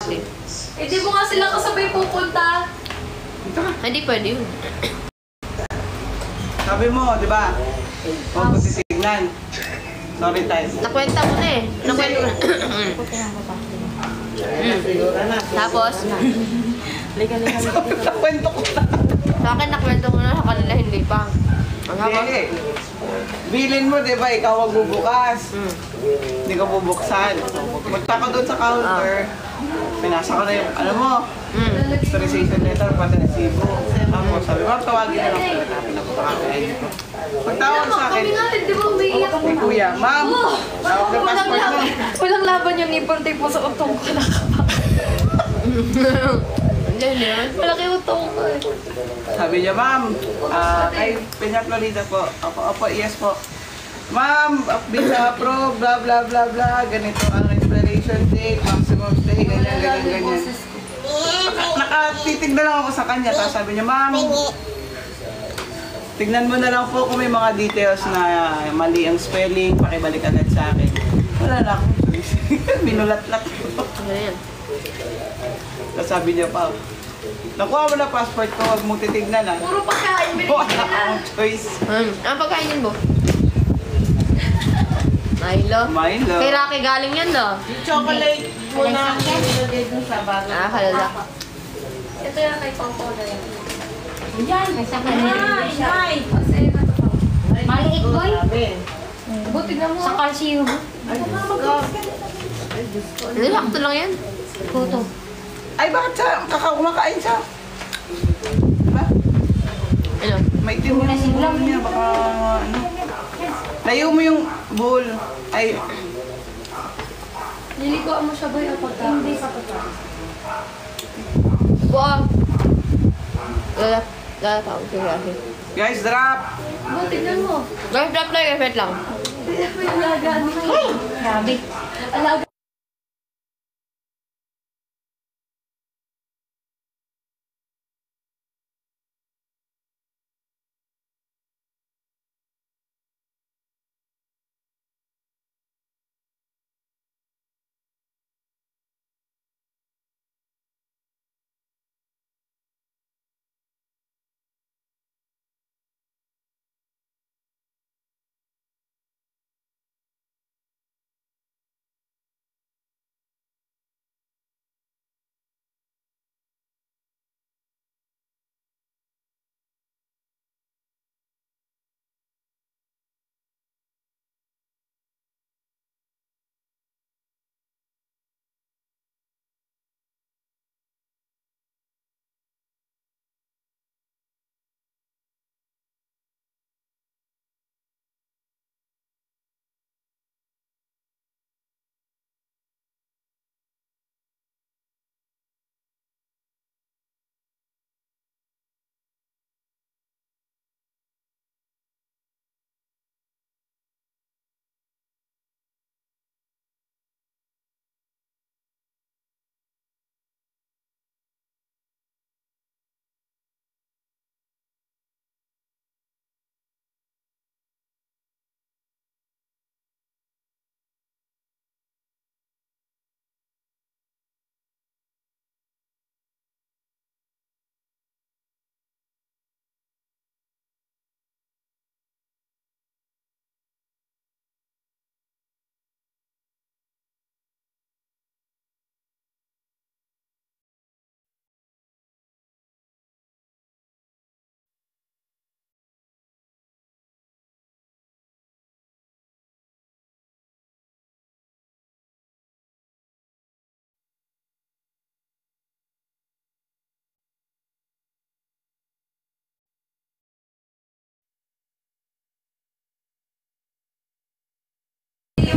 Ate. Eh, di mo nga sila kasabay pupunta. Hindi pwede yun. Sabi mo, di ba? Huwag ko titignan. Sorry, tayo. Nakwenta mo na eh. Nakwenta mo na. Tapos? Nakwento ko na. Sa akin, nakwento mo na. Sa kanila, hindi pa. Hindi. Bilin mo, di ba? Ikaw ang bubukas. Hindi ka bubuksan. Punta ka doon sa counter. Pinasa ko na yung, ano mo, authorization letter, pati na sibo. Tapos sabi mo, tawagin na lang pala natin ako sa ID ko. Pagtawag sa akin, Kami nga, di ba umiiyak? ni Kuya, ma'am, tawag na passport mo. Walang laban yung ipantay po sa utong ko na Hindi yun. Malaki utong ko eh. Sabi niya, ma'am, ay, Peña Florida po. Opo, yes po. Ma'am, visa approve, blah, blah, blah, blah. Ganito ang expiration date, maximum stay, ganyan. Nakatitig na lang ako sa kanya. Tapos sabi niya, ma'am, tignan mo na lang po kung may mga details na mali ang spelling, pakibalik agad sa akin. Wala na akong choice. Binulat-lat ko. Ganyan. Tapos sabi niya pa, nakuha mo na passport ko, huwag mong titignan ha. Puro pagkain, Wala binigyan na. akong choice. Ang pagkainin mo? Milo? Milo. Kay Rocky galing yan, no? Chocolate mo na nilagay dun sa bago. Kalala. Ito yung kay Pampo na yan. Yan, nasa kanila. Kasi ito pa. Maliit boy. Buti na mo. Sa calcium. Hindi, sakto lang yan. Kuto. Ay, bakit siya? Kumakain siya. Diba? Ano? Maitim yung ulam niya. Baka ano. Layo mo yung bowl. Ay, Nilikuan mo siya ba yung pagkain? Hindi sa pagkain. Buang. Lala tao. Sige. guys, drop. Buti na mo. Guys, drop lang. Wait lang. Hindi mo yung alaga nito. Grabe. Alaga.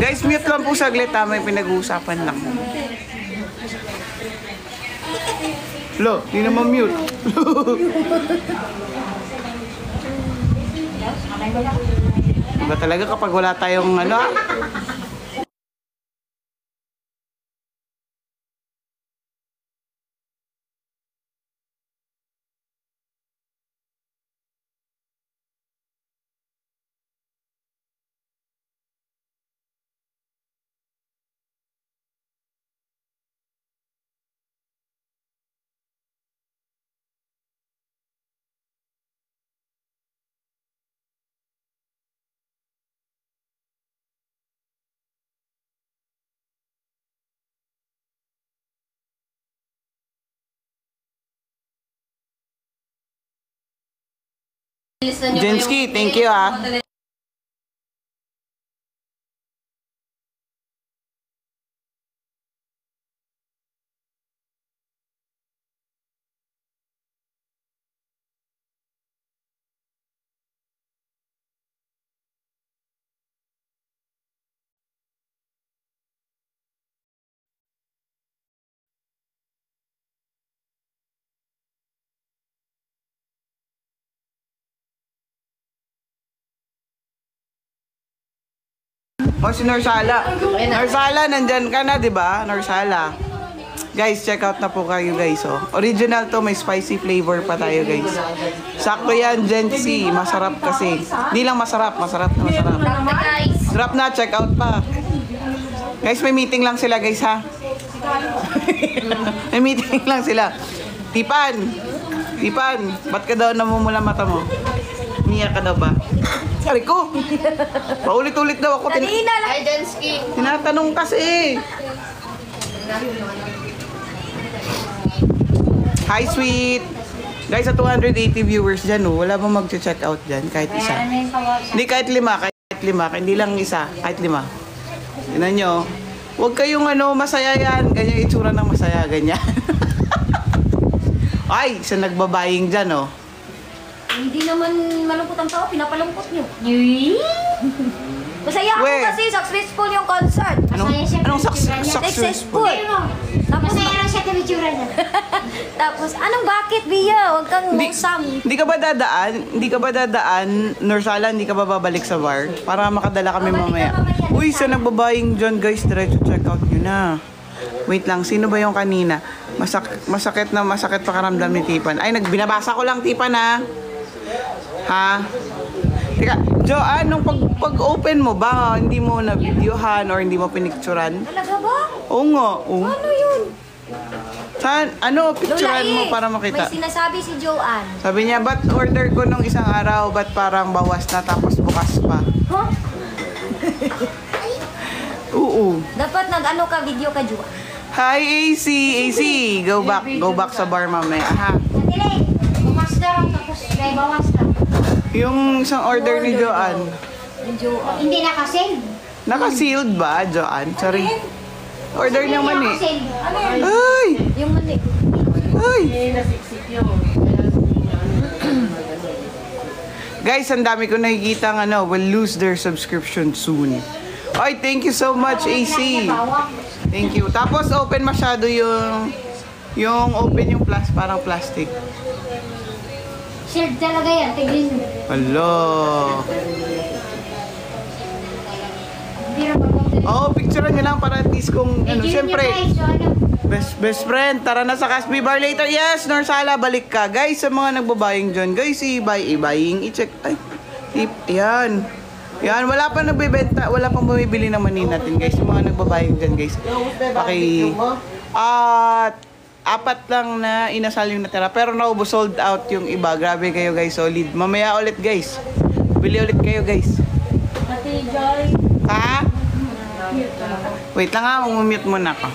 Guys, mute lang po saglit ha. May pinag-uusapan lang. Lo, di naman mute. Diba talaga kapag wala tayong ano Jensky, thank you ah. O si Norsala. Norsala, nandyan ka na, di ba? Norsala. Guys, check out na po kayo guys. Oh. Original to, may spicy flavor pa tayo guys. Sakto yan, Gen Z. Masarap kasi. Hindi lang masarap, masarap na masarap. Sarap na, check out pa. Guys, may meeting lang sila guys ha. May meeting lang sila. Tipan, Tipan, ba't ka daw namumula mata mo? Niya ka daw ba? Sari ko. Paulit-ulit daw ako. Kanina lang. Ay, Jensky. Tinatanong kasi. Hi, sweet. Guys, sa 280 viewers dyan, oh, wala bang mag-check out dyan? Kahit isa. Hindi, kahit lima. Hindi lang isa. Kahit lima. Tignan nyo. Huwag kayong masaya yan. Ganyan itsura ng masaya. Ganyan. Ay, isa nagbabaying dyan, oh. Hindi naman malungkot ang tao, pinapalungkot nyo. Masaya ako kasi successful yung concert. Anong successful? Tapos, Masaya lang siya tumitsura niya. tapos, anong bakit, Bia? Huwag kang musam. Hindi ka ba dadaan, Norsala, hindi ka ba babalik sa bar? Para makadala kami mamaya. Uy, sa nagbabaying dyan, guys, diretso check out nyo na. Wait lang, sino ba yung kanina? Masakit pakaramdam ni Tipan. Ay, binabasa ko lang, Tipan, ha? Teka, Joanne, nung pag-open mo ba, hindi mo na-videohan or hindi mo pinicturan? Talaga ba? Oo nga. Oo. Ano yun? Saan? Picturean mo para makita? May sinasabi si Joanne. Sabi niya, ba't order ko nung isang araw, ba't parang bawas na tapos bukas pa? Huh? Oo. Dapat ka, video ka, Joanne. Hi, AC! AC! Go back sa bar mamaya. Ha? Dili, bumas daw tapos may bawas na. Yung isang order ni Joanne. Hindi nakasil. Naka-sealed ba, Joanne? Sorry. Order niya mani. Nakasil. Ay! Yung mali. Ay! Guys, ang dami ko nakikita will lose their subscription soon. Ay, thank you so much, AC. Thank you. Tapos open masyado yung open yung parang plastic. Shield talaga yan, tignan mo. Hello. Hindi na magpapalito. Oo, picturean nyo lang para at least kung syempre. Best friend, tara na sa Casby Bar later. Yes, Norsala, balik ka. Guys, sa mga nagbabaying dyan, guys, i-buying, i-check. Ay, yan. Yan, wala pa nagbebenta, wala pang bumibili ng mani natin, guys. Yung mga nagbabaying dyan, guys. Apat lang na inasal yung natira. Pero naubos, sold out yung iba. Grabe kayo, guys. Solid. Mamaya ulit, guys. Bili ulit kayo, guys. Ha? Wait lang ha, mumute muna ako.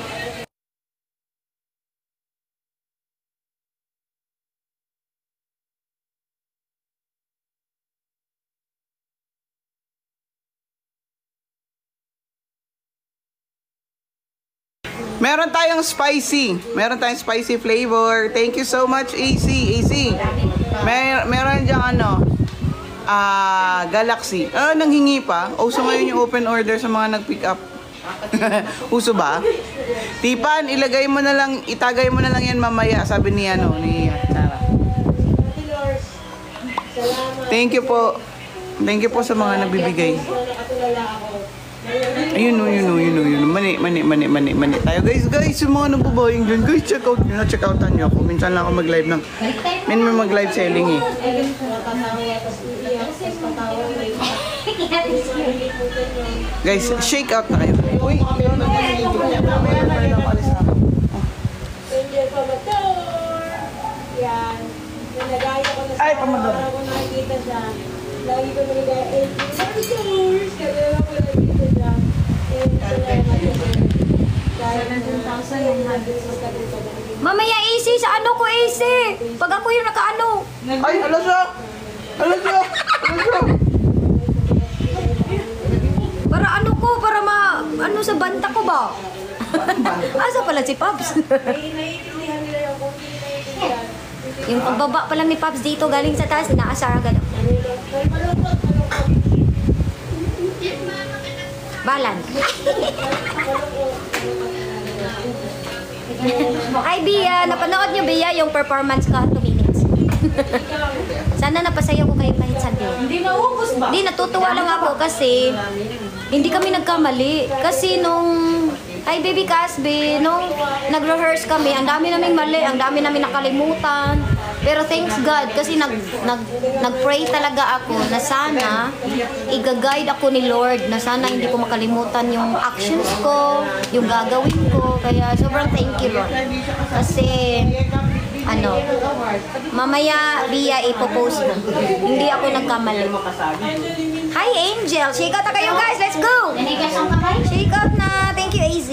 Meron tayong spicy flavor. Thank you so much, AC. Meron diyang Galaxy. Nanghingi pa. Uso ngayon yung open order sa mga nag-pick up. Uso ba? Tipan, itagay mo na lang yan mamaya, sabi ni Sarah. Thank you po. Thank you po sa mga nagbibigay. Ayun. Mani tayo. Guys, yung mga nagbabaying dyan, guys, check outan nyo ako. Minsan lang ako mag-live ng, may mag-live selling Guys, shake out na kayo. Uy, ay, pamador. Lagi ko nagigaya 8 dollars. Kaya lang ko nagigita siya. 17,000 Mamaya AC sa ko AC. Pag ako yung nakaano. Ay, alas siya. Ano siya? Ano siya? Para ano ko, para ano sa banta ko ba? Asa pala si Pops? Yung pagbaba pa lang ni Pops dito, galing sa taas, inaasar agad ako. Balan. Hi, Bia. Napanood niyo, Bia, yung performance ko 2 minutes. Sana napasaya ko kayo kahit saan. Hindi naubos ba? Hindi, natutuwa lang ako kasi hindi kami nagkamali. Kasi nung, hi Baby Casby, nung nag-rehearse kami, ang dami naming mali, ang dami namin nakalimutan. Pero thanks God, kasi nag-pray talaga ako na sana i-guide ako ni Lord, na sana hindi ko makalimutan yung actions ko, yung gagawin ko. Kaya sobrang thank you, Lord. Kasi, mamaya, Bia, ipopost mo. Hindi ako nagkamali. Hi, Angel! Shake out na kayo, guys! Let's go! Nanigas ang kamay. Shake out na! Thank you, AZ.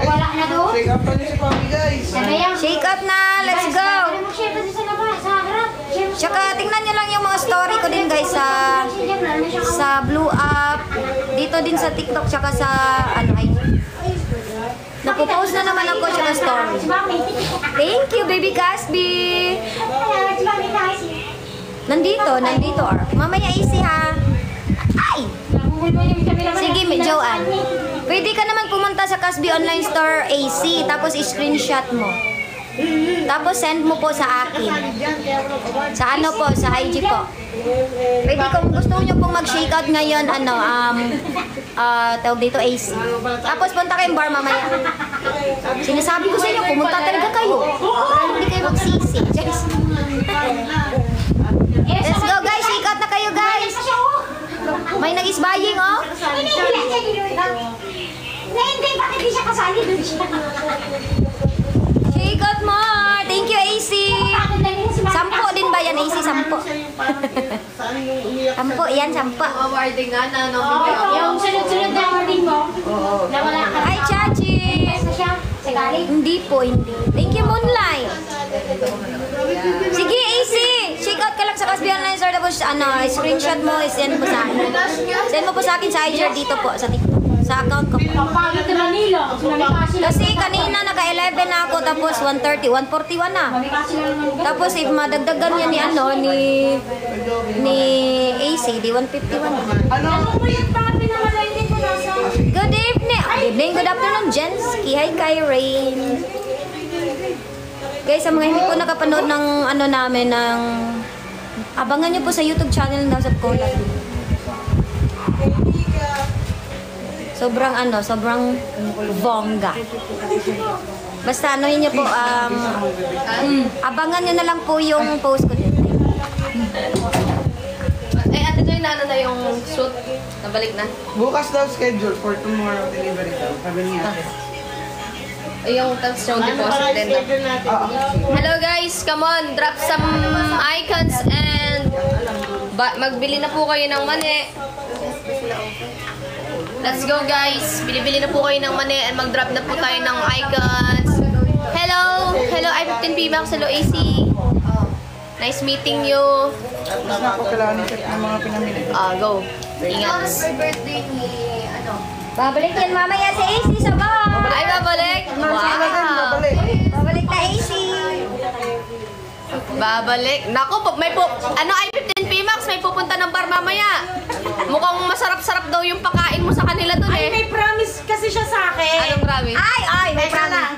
Wala na doon. Shake up pa niyo si Papi, guys. Sabi yan. Shake out na! Let's go! Mag-share kasi sa labas, sa harap. Share Tsaka, tingnan nyo lang yung mga story ko din, guys, sa Blue App. Dito din sa TikTok, tsaka sa, napopost na naman ako tsaka story. Thank you, Baby Casby! Nandito, Mamaya easy, ha? Ay! Sige, Joanne. Pwede ka naman pumunta sa Casby Online Store AC, tapos i-screenshot mo. Tapos send mo po sa akin. Sa sa IG po. Pwede kung gusto nyo pong mag-shakeout ngayon, tawag dito AC. Tapos punta kayong bar mamaya. Sinasabi ko sa inyo, pumunta talaga kayo. Para hindi kayo magsisi. Let's go guys, shake out na kayo guys. May nag-isbaying oh. Hindi, bakit di siya kasali doon siya? Shake out more. Thank you AC. 10 din ba yan AC? 10. 10 yan, 10. Awarding nga na, no? Yung sunod-sunod na awarding mo, na wala ka. Hi Chachi. Na siya, sa galing. Hindi po, hindi. Thank you Moonlight. Sige AC. Shake out ka lang sa Casby Online Store. Tapos screenshot mo, send mo sa akin. Send mo po sa akin sa IG dito po, sa TikTok. Sa account ko po. Pagpagod na Manila. Kasi kanina naka-11 na ako, tapos 1:30, 1:41 na. Tapos if madagdagan yan ni AC, di 1:51 na. Good evening, good afternoon, Jensky. Hi, Rain. Guys, sa mga hindi po nakapanood ng namin, abangan nyo po sa YouTube channel ng House of Cola. Sobrang bongga. Basta nyo po, abangan nyo na lang po yung post ko din. Ate Joy, na yung suit? Nabalik na? Bukas daw schedule for tomorrow delivery daw. Sabi niya. Yung tapos yung deposit din. Hello guys, come on, drop some icons and magbili na po kayo ng mani. Let's go guys, bili-bili na po kayo ng mani and mag-drop na po tayo ng icons. Hello I-15 P-Max, hello AC. Nice meeting you. Tapos na po kailangan i-check ng mga pinamili. Go. Ingat. Babalik yan mamaya si AC sa bar. Ay, babalik. Wow. Babalik na AC. Babalik. Naku, I-15 P-Max, may pupunta ng bar mamaya. Mukhang masarap-sarap daw yung pakain mo sa kanila dun Ay, may promise kasi siya sa akin. Anong promise? May promise.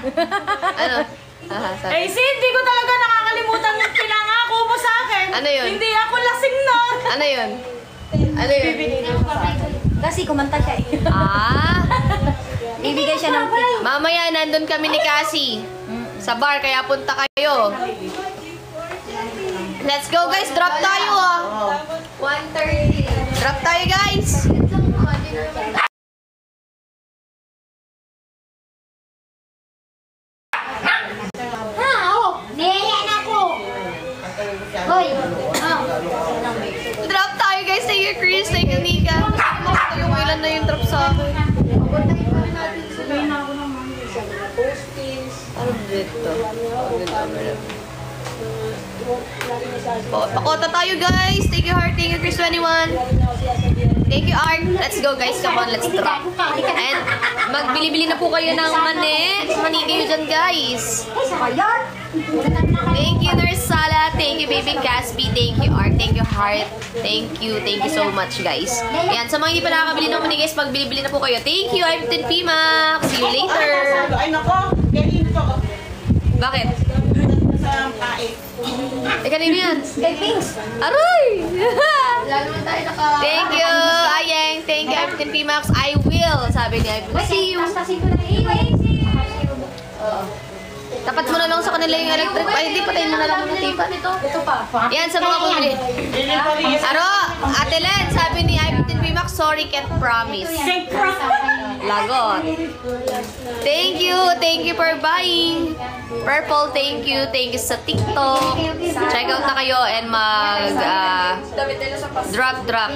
Ano? Sorry. Eh, hindi ko talaga nakakalimutan yung pinangako mo sa akin. Ano yun? Hindi ako lasing nun. Ano yun? Kasi kumanta siya eh. Ibigay siya ng Mamaya, nandun kami ni Cassie. Sa bar, kaya punta kayo. Let's go guys, drop tayo 1:30. Drop tayo guys. Niyaya na ako. Hoy. Drop tayo guys. Thank you Chris, thank you Nika. Yung ilan na yung drop sa akin. Ano dito? Pakota tayo guys. Thank you Heart. Thank you Chris21. Thank you Art. Let's go guys. Come on, let's drop. And magbili-bili na po kayo ng mani. Mani kayo dyan guys. Thank you Nurse Sala. Thank you Baby Casby. Thank you Art. Thank you Heart. Thank you so much guys. Yan, sa mga hindi pa nakakabili ng mani guys, magbili-bili na po kayo. Thank you. I'm Tin Pimax. See you later. Ay nako, ganyan to. Bakit? Sa pae. Kanino yan? Kay Pings. Aray! Lalo na tayo naka... Thank you, Ayeng. Thank you, Everton Pimax. I will. Sabi niya, I will see you. Tapat mo na lang sa kanila yung electric. Ay, hindi, patayin mo na lang yung tipan. Ito pa. Yan, sa mga bumili. Aro, Ate Len, sabi ni Everton Pimax, sorry, can't promise. Lagot. Thank you for buying. Purple, thank you sa TikTok. Check out na kayo and mag drop.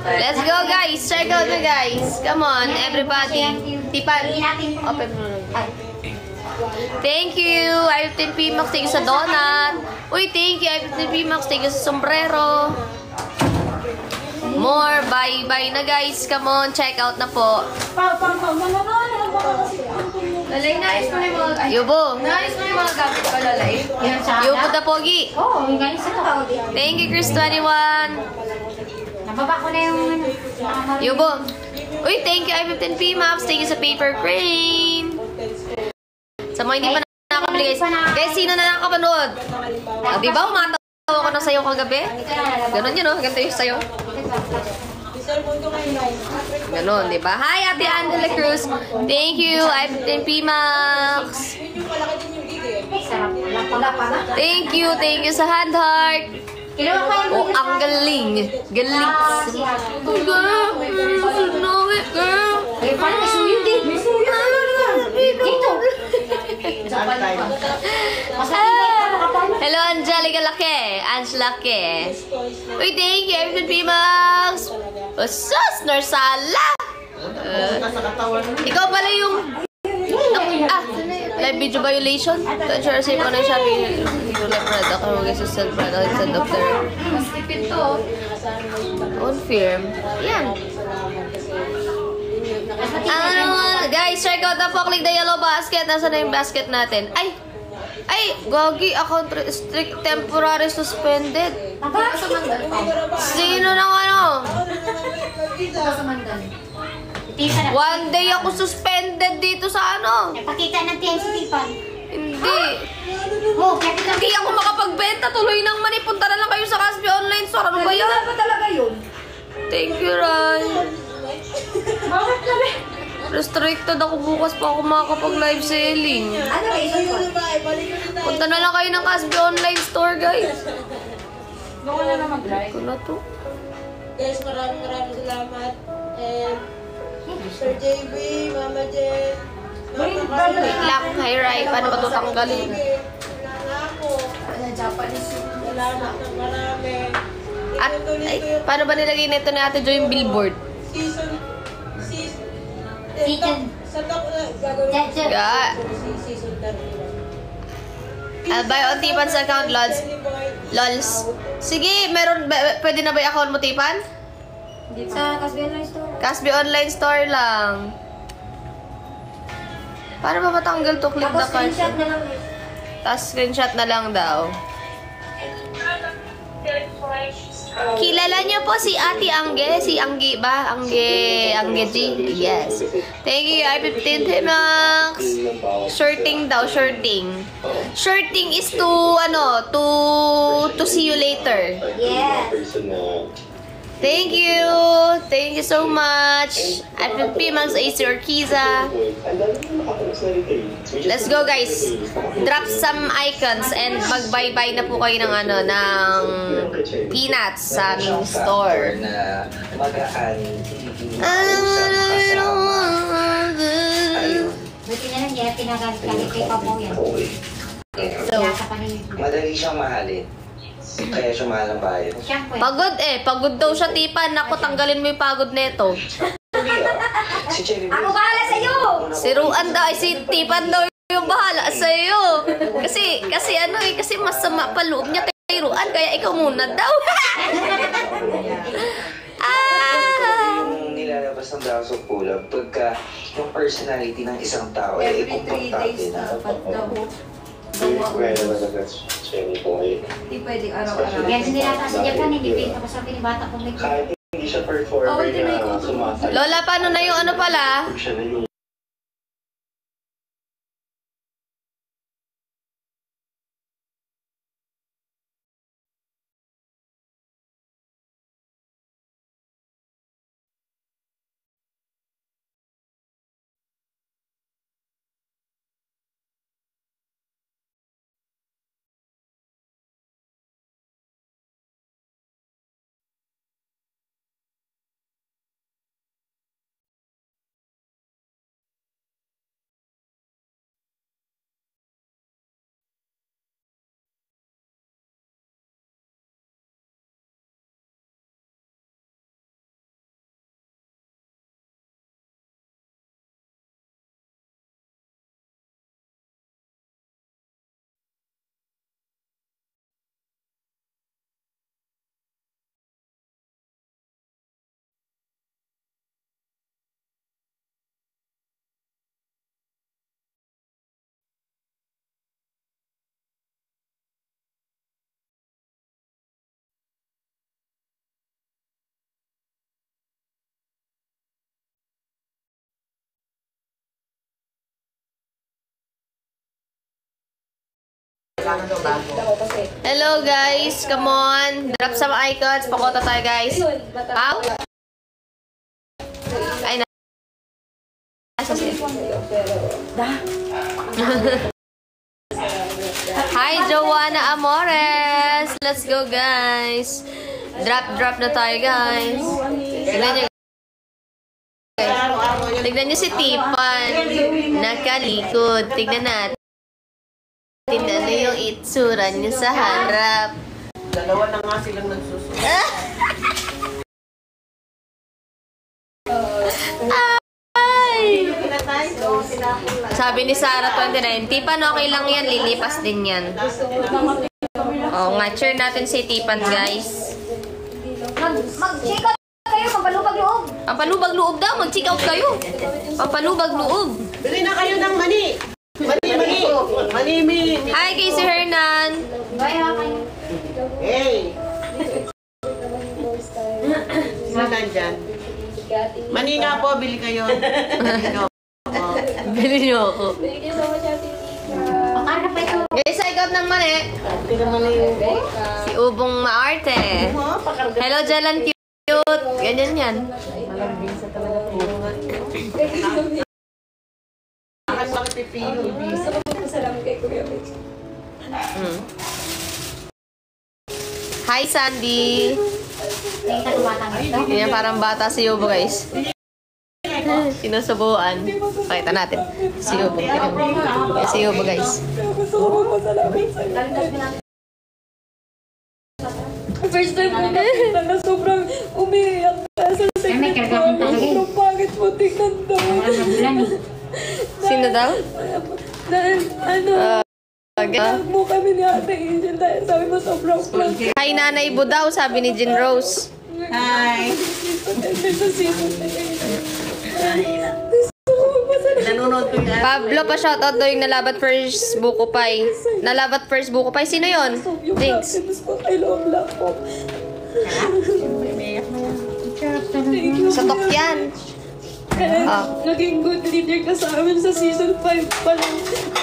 Let's go guys. Check out na guys. Come on, everybody. Tipan. Open mo. Thank you, Everton Pimax. Thank you sa donut. Uy, thank you, Everton Pimax. Thank you sa sombrero. More, bye na guys. Come on, check out na po. Lalay, nais mo yung mga... Yubo. Nais mo yung mga gamit ko, Lalay? Yubo da pogi. Oo, yung ganyan sa tao. Thank you, Chris21. Nababa ko na yung... Yubo. Uy, thank you, Everton Pimax. Thank you sa paper crane. Sa mga hindi pa nakakabili guys. Guys, sino na nakakapanood? Diba, umatawa ko na sa'yo kagabi? Ganon yun, oh. Ganito yung sa'yo. Ganon, diba? Hi, Ate Angela Cruz. Thank you, Everton Pimax. Thank you sa hand heart. Oh, ang galing. Galing. Girl, know it, girl. Parang isuyo din. Dito. Hello, Angelica Lake. Lake. Uy, thank you, Everton Pimax. Sus, Narsala. Ikaw pala yung... live video violation. Don't share sa ko na Shopee. Hindi live product. Ako mag-isa sa product sa doctor. Mas tipid to. Confirm. Yan. Guys, check out na po. Click the yellow basket. Nasaan na yung basket natin? Ay, gagi. Account strict temporary suspended. Sino nang ano? One day ako suspended dito sa ano. Pakita ng TNC Tipan. Hindi. Oh, kapit Hindi ako makapagbenta. Tuloy ng mani. Punta na lang kayo sa Caspi Online Store. Ano ba yan? Ano ba talaga yun? Thank you, Rai. Bakit kami? Restricted ako bukas pa ako makakapag-live selling. Ano reason ko? Punta na lang kayo ng Caspi Online Store, guys. Baka na mag-live. Ito na to. Guys, maraming salamat. And Sir JB, Mama Jen, Mama Wait lang. Hi, Rai. Paano ba ito tanggalin? Salamat ng marami. At, ay, paano ba nilagay nito ni Ate Joy yung billboard? Season. Sa gagawin ko season 31. I'll buy on Tipan's account, lols. Sige, pwede na ba yung account mo, Tipan? Sa Caspi Online Store. Caspi Online Store lang. Paano ba matanggal to? Click Tapos the card. screenshot na lang. Tapos screenshot na lang daw. Kilala niyo po si Ate Angge? Si Angge ba? Angge G? Yes. Thank you, I-15 Max. Shorting daw, shorting. Shorting is to, to see you later. Yes. Thank you. Thank you so much. I-15 Max, AC Orquiza. Let's go, guys. Drop some icons and mag-bye-bye na po kayo ng ng peanuts sa aming store. Buti na lang yan, pinagamit kami kay Papo yan. So, madali siyang mahalin. Kaya siya mahal ang bayad. Siyempre. pagod pagod daw siya, Tipan. Naku, tanggalin mo yung pagod neto. Si Cherry Ako bahala sa'yo! Si Ruan daw, ay si Tipan daw yung bahala sa'yo. Kasi ano eh, kasi masama pa loob niya kay Ruan, kaya ikaw muna daw. Yung nilalabas ng braso kulang pagka yung personality ng isang tao ay komportable na. Hindi pwedeng araw-araw. Yan, hindi nata sa Japan, hindi pwede tapos sabi ni bata kung may Kahit hindi siya performer na sumasal. Lola, paano na yung ano pala? Siya na yung Hello guys, come on. Drop some icons. Pakota tayo guys. Pau? Ay na. Hi Joanna Amores. Let's go guys. Drop na tayo guys. Tignan nyo si Tipan. Nakalikod. Tignan natin. Ano yung itsura niya sa harap. Dalawa na nga silang nagsusunod. Ay! Sabi ni Sarah 29, Tipan, okay lang yan. Lilipas din yan. Oh, nga-cheer natin si Tipan, guys. Mag-check out kayo, pampalubag loob. Pampalubag loob daw. Mag-check out kayo. Pampalubag loob. Bili na kayo ng mani. Mani. Hi, Casey Hernan. Hey! Sino nandyan? Mani nga po, bili kayo. Bili niyo ako. Pakara pa ito. Guys, I got ng mani. Si Ubong Maarte. Hello, Jalan Cute. Ganyan yan. Hi, Sandy. Yan, parang bata si Yubo, guys. Sinusubuan. Pakita natin. Si Yubo. Yan, si Yubo, guys. First time ko nakita na sobrang umiiyak ka sa May karga akong talaga. sobrang pangit mo tingnan daw. Bulan eh. Sino daw? Dahil mo kami ni Ate Angel dahil sabi mo sobrang pangit. Hi, Nanay Bu daw, sabi ni Jean Rose. Hi! Nanonood ko yan. Pablo, pa-shoutout daw yung nalabat first buko pie. Nalabat first buko pie. Sino yun? Jinx. Satok yan. Naging good leader ka sa amin sa season 5 pa lang.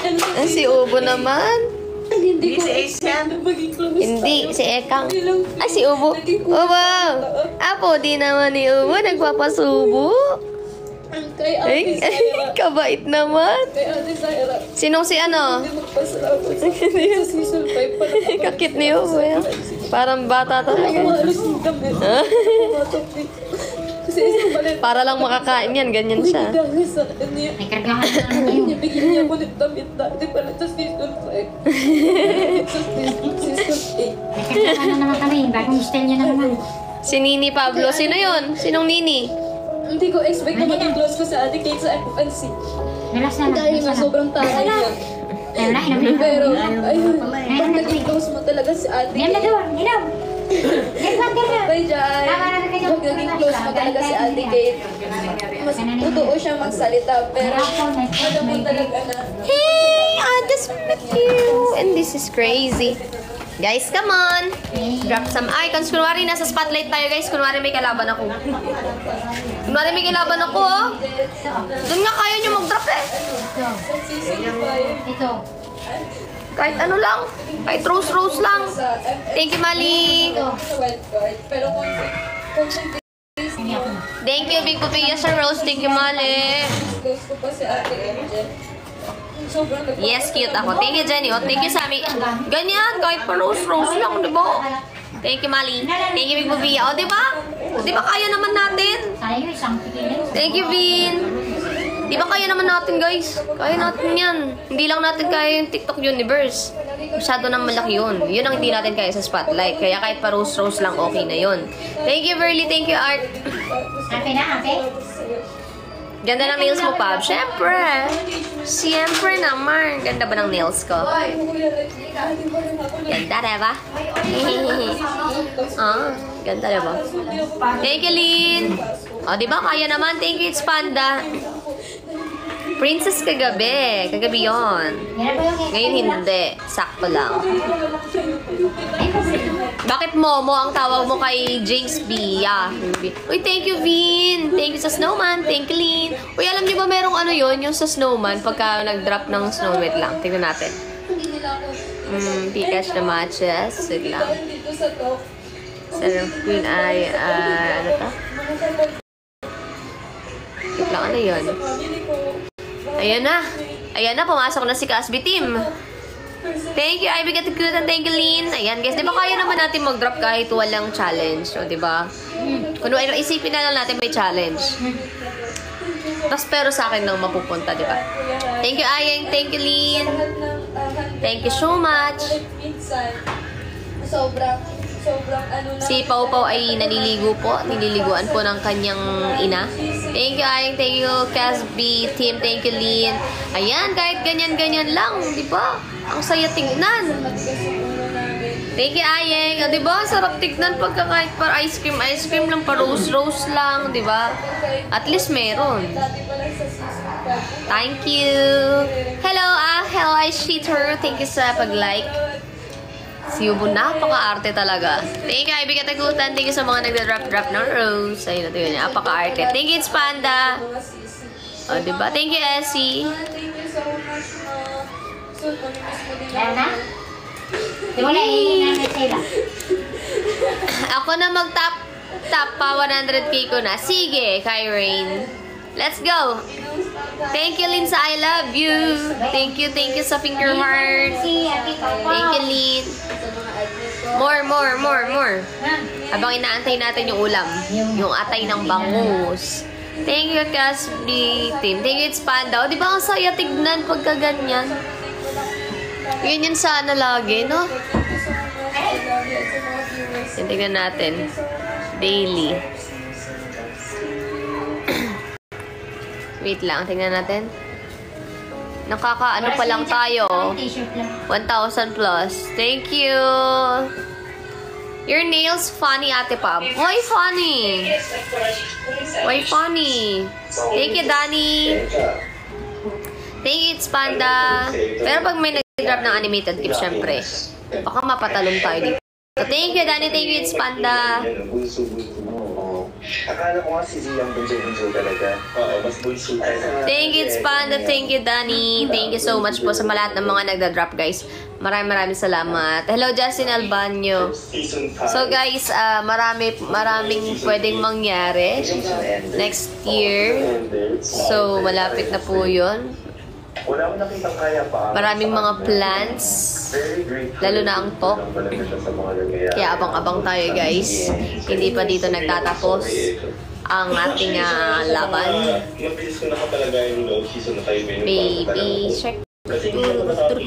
And sa Si Ubo naman. hindi ko Si Ace yan. maging close. Hindi, si Ekang. Ay, si Ubo. Ubo! Apo, di naman ni Ubo. Nagpapasubo. Kay Ay, Ate Zaira. kabait naman. Kay Ate Zaira. Sinong si ano? Hindi magpasalamat sa season 5 pa lang. Kakit ni Ubo. Parang bata talaga. Umalis yung damit. Matapit. Kasi isang balit. Para lang makakain yan. Ganyan siya. Dahil sa kanya. May kargahan na naman yun. Bigyan niya ko ng damit dati pala sa season 5. Sa season 8. May kargahan na naman kami. Bagong style niya na naman. Si Nini Pablo. Sino yun? Sinong Nini? Hindi ko expect na maging close ko sa Ate Kate sa FNC. Relax na lang. Dahil nga sobrang taray niya. Pero, ayun, pag naging close mo talaga si Ate Kate. Kay Jai, pag naging close mo talaga si Ate Kate, mas totoo siya magsalita. Pero, alam mo talaga na. Hey, I just met you. And this is crazy. Guys, come on. Drop some icons. Kunwari, nasa spotlight tayo, guys. Kunwari, may kalaban ako. Kunwari, may kalaban ako, oh. Doon nga kaya nyo mag-drop, eh. Ito. Kahit ano lang. Kahit rose lang. Thank you, Mali. Pero kung Thank you, Big Pupilla sa rose. Thank you, Mali. close ko pa si Ate Angel, sobrang Yes, cute ako. Thank you, Jenny. Oh, thank you, Sammy. Ganyan, kahit pa rose lang, di ba? Thank you, Mali. Thank you, Big Bubia. O, di ba? Di ba kaya naman natin? Tayo isang tigilin. Thank you, Vin. Di ba kaya naman natin, guys? Kaya natin yan. Hindi lang natin kaya yung TikTok universe. Masyado nang malaki yun. Yun ang hindi natin kaya sa spotlight. Kaya kahit pa rose lang, okay na yun. Thank you, Verly. Thank you, Art. Ate na, ate. Ganda ng nails mo, Pab. Siyempre. Siyempre naman. Ganda ba ng nails ko? Ganda, diba? Ganda, diba? Thank you, Lynn. O, diba? Kaya naman. Thank you, It's Panda. Princess kagabi. Kagabi yun. Ngayon hindi. Sakto lang. Bakit Momo ang tawag mo kay James B? Yeah. Uy, thank you, Vin. Thank you sa Snowman. Thank you, Lynn. Uy, alam niyo ba merong ano yun? Yung sa Snowman, pagka nag-drop ng snow, wait lang. Tingnan natin. Pikachu na matches. Wait lang. Sarap Queen ay, ano ta? Wait lang, ano yun? Ayan na. Ayan na, pumasok na si Casby Team. Thank you, Ivy Katakutan. Thank you, Lynn. Ayan, guys. Di ba kaya naman natin mag-drop kahit walang challenge? O, di ba? Kung isipin na lang natin may challenge. Tapos pero sa akin lang mapupunta, di ba? Thank you, Ayeng. Thank you, Lynn. Thank you so much. sobrang ano na. Si Pau Pau ay naliligo po. Nililiguan po ng kanyang ina. Thank you, Ayeng. Thank you, Casby Team. Thank you, Lynn. Ayan, kahit ganyan-ganyan lang. Di ba? Ang saya tingnan. Thank you, Ayeng. O, di ba? Sarap tignan pagka kahit pa ice cream lang, pa rose lang, di ba? At least meron. Thank you. Hello, hello, I cheater. Thank you sa pag-like. Si Yubo, napaka-arte talaga. Thank you, Ivy Katagutan. Thank you sa mga nagda-drop ng rose. Ayun, natin yun. Napaka-arte. Thank you, It's Panda. O, di ba? Thank you, Essie. Thank you so much, ma. So, mamimiss mo din Yan na? Di wala, iinan na sila. Ako na mag-top pa 100k ko na. Sige, Kyrain. Let's go. Thank you, Lynn, sa I love you. Thank you sa finger heart. Si Ate Papa. Thank you, Lynn. More. Habang inaantay natin yung ulam. Yung atay ng bangus. Thank you, Casby Team. Thank you, It's Panda. O, di ba ang saya tignan pagka ganyan? Yun sana lagi, no? Tingnan natin. Daily. Wait lang, tingnan natin. Nakaka-ano pa lang tayo. T-shirt lang. 1,000 plus. Thank you. Your nails funny, Ate Pam. Why funny? Why funny? Thank you, Danny. Thank you, It's Panda. Pero pag may nag-drop ng animated clip, syempre, baka mapatalong tayo dito. So, thank you, Danny. Thank you, It's Panda. Akala ko nga si Ziyang bunso talaga. Oo, mas bunso tayo. Thank you, It's Panda. Thank you, Danny. Thank you so much po sa lahat ng mga nagda-drop, guys. Maraming salamat. Hello, Justin Albanyo. So, guys, maraming pwedeng mangyari next year. So, malapit na po yun. Wala akong nakitang kaya pa. Maraming mga plans. Lalo na ang talk. Kaya abang-abang tayo, guys. Hindi pa dito nagtatapos ang ating laban. Baby Shark.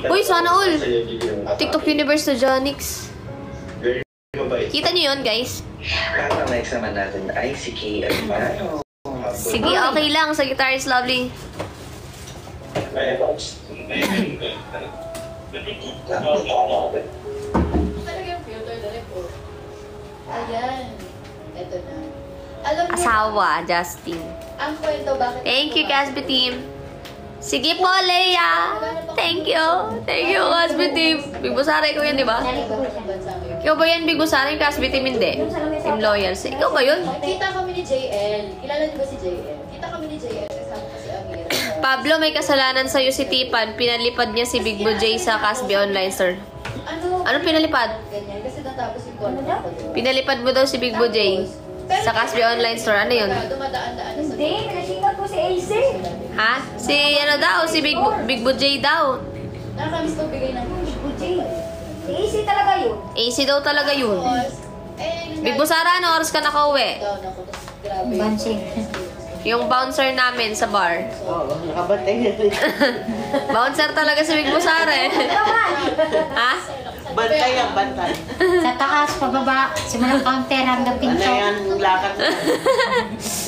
Uy, sana all! TikTok Universe to Jonix. Kita niyo yun, guys? Lahat ng next naman natin ay si Kay at Mano. Sige, okay lang. Sagittarius Lovely. Ayan. Ito na. Alam niyo, Asawa, Justin. ang kwento bakit... Thank you, Casby Team. Sige po, Leia. Thank you. Thank you, Casby Team. Big Busara, ikaw yan, di ba? Ikaw ba yan, Big Busara? Yung Casby Team, hindi. Team Loyals. Ikaw ba yun? Kita kami ni JL. Kilala niyo ba si JL? Kita kami ni JL kasama ko si Amira. Pablo, may kasalanan sa'yo si Tipan. Pinalipad niya si Big Bo J sa Casby Online Store. Ano pinalipad? Ganyan. Kasi natapos yung contract ko. Pinalipad mo daw si Big Bo J sa Casby Online Store. Ano yun? Dumadaan-daan na sa... Hindi, nakasingat ko si AC. Ha? Si ano daw? Si Big Bo J daw. Nakakamiss magbigay ng Buji. Si AC talaga yun. AC daw talaga yun. Big Bo Sara, ano oras ka nakauwi? Down ako. Tapos grabe. Bansing. Yung bouncer namin sa bar. Oo, nakabantay na rin. Bouncer talaga si Big Bo Sara eh. Ha? Bantay ang bantay. Sa taas, pababa, simulang counter hanggang Ano pinto. yan, yung lakad mo.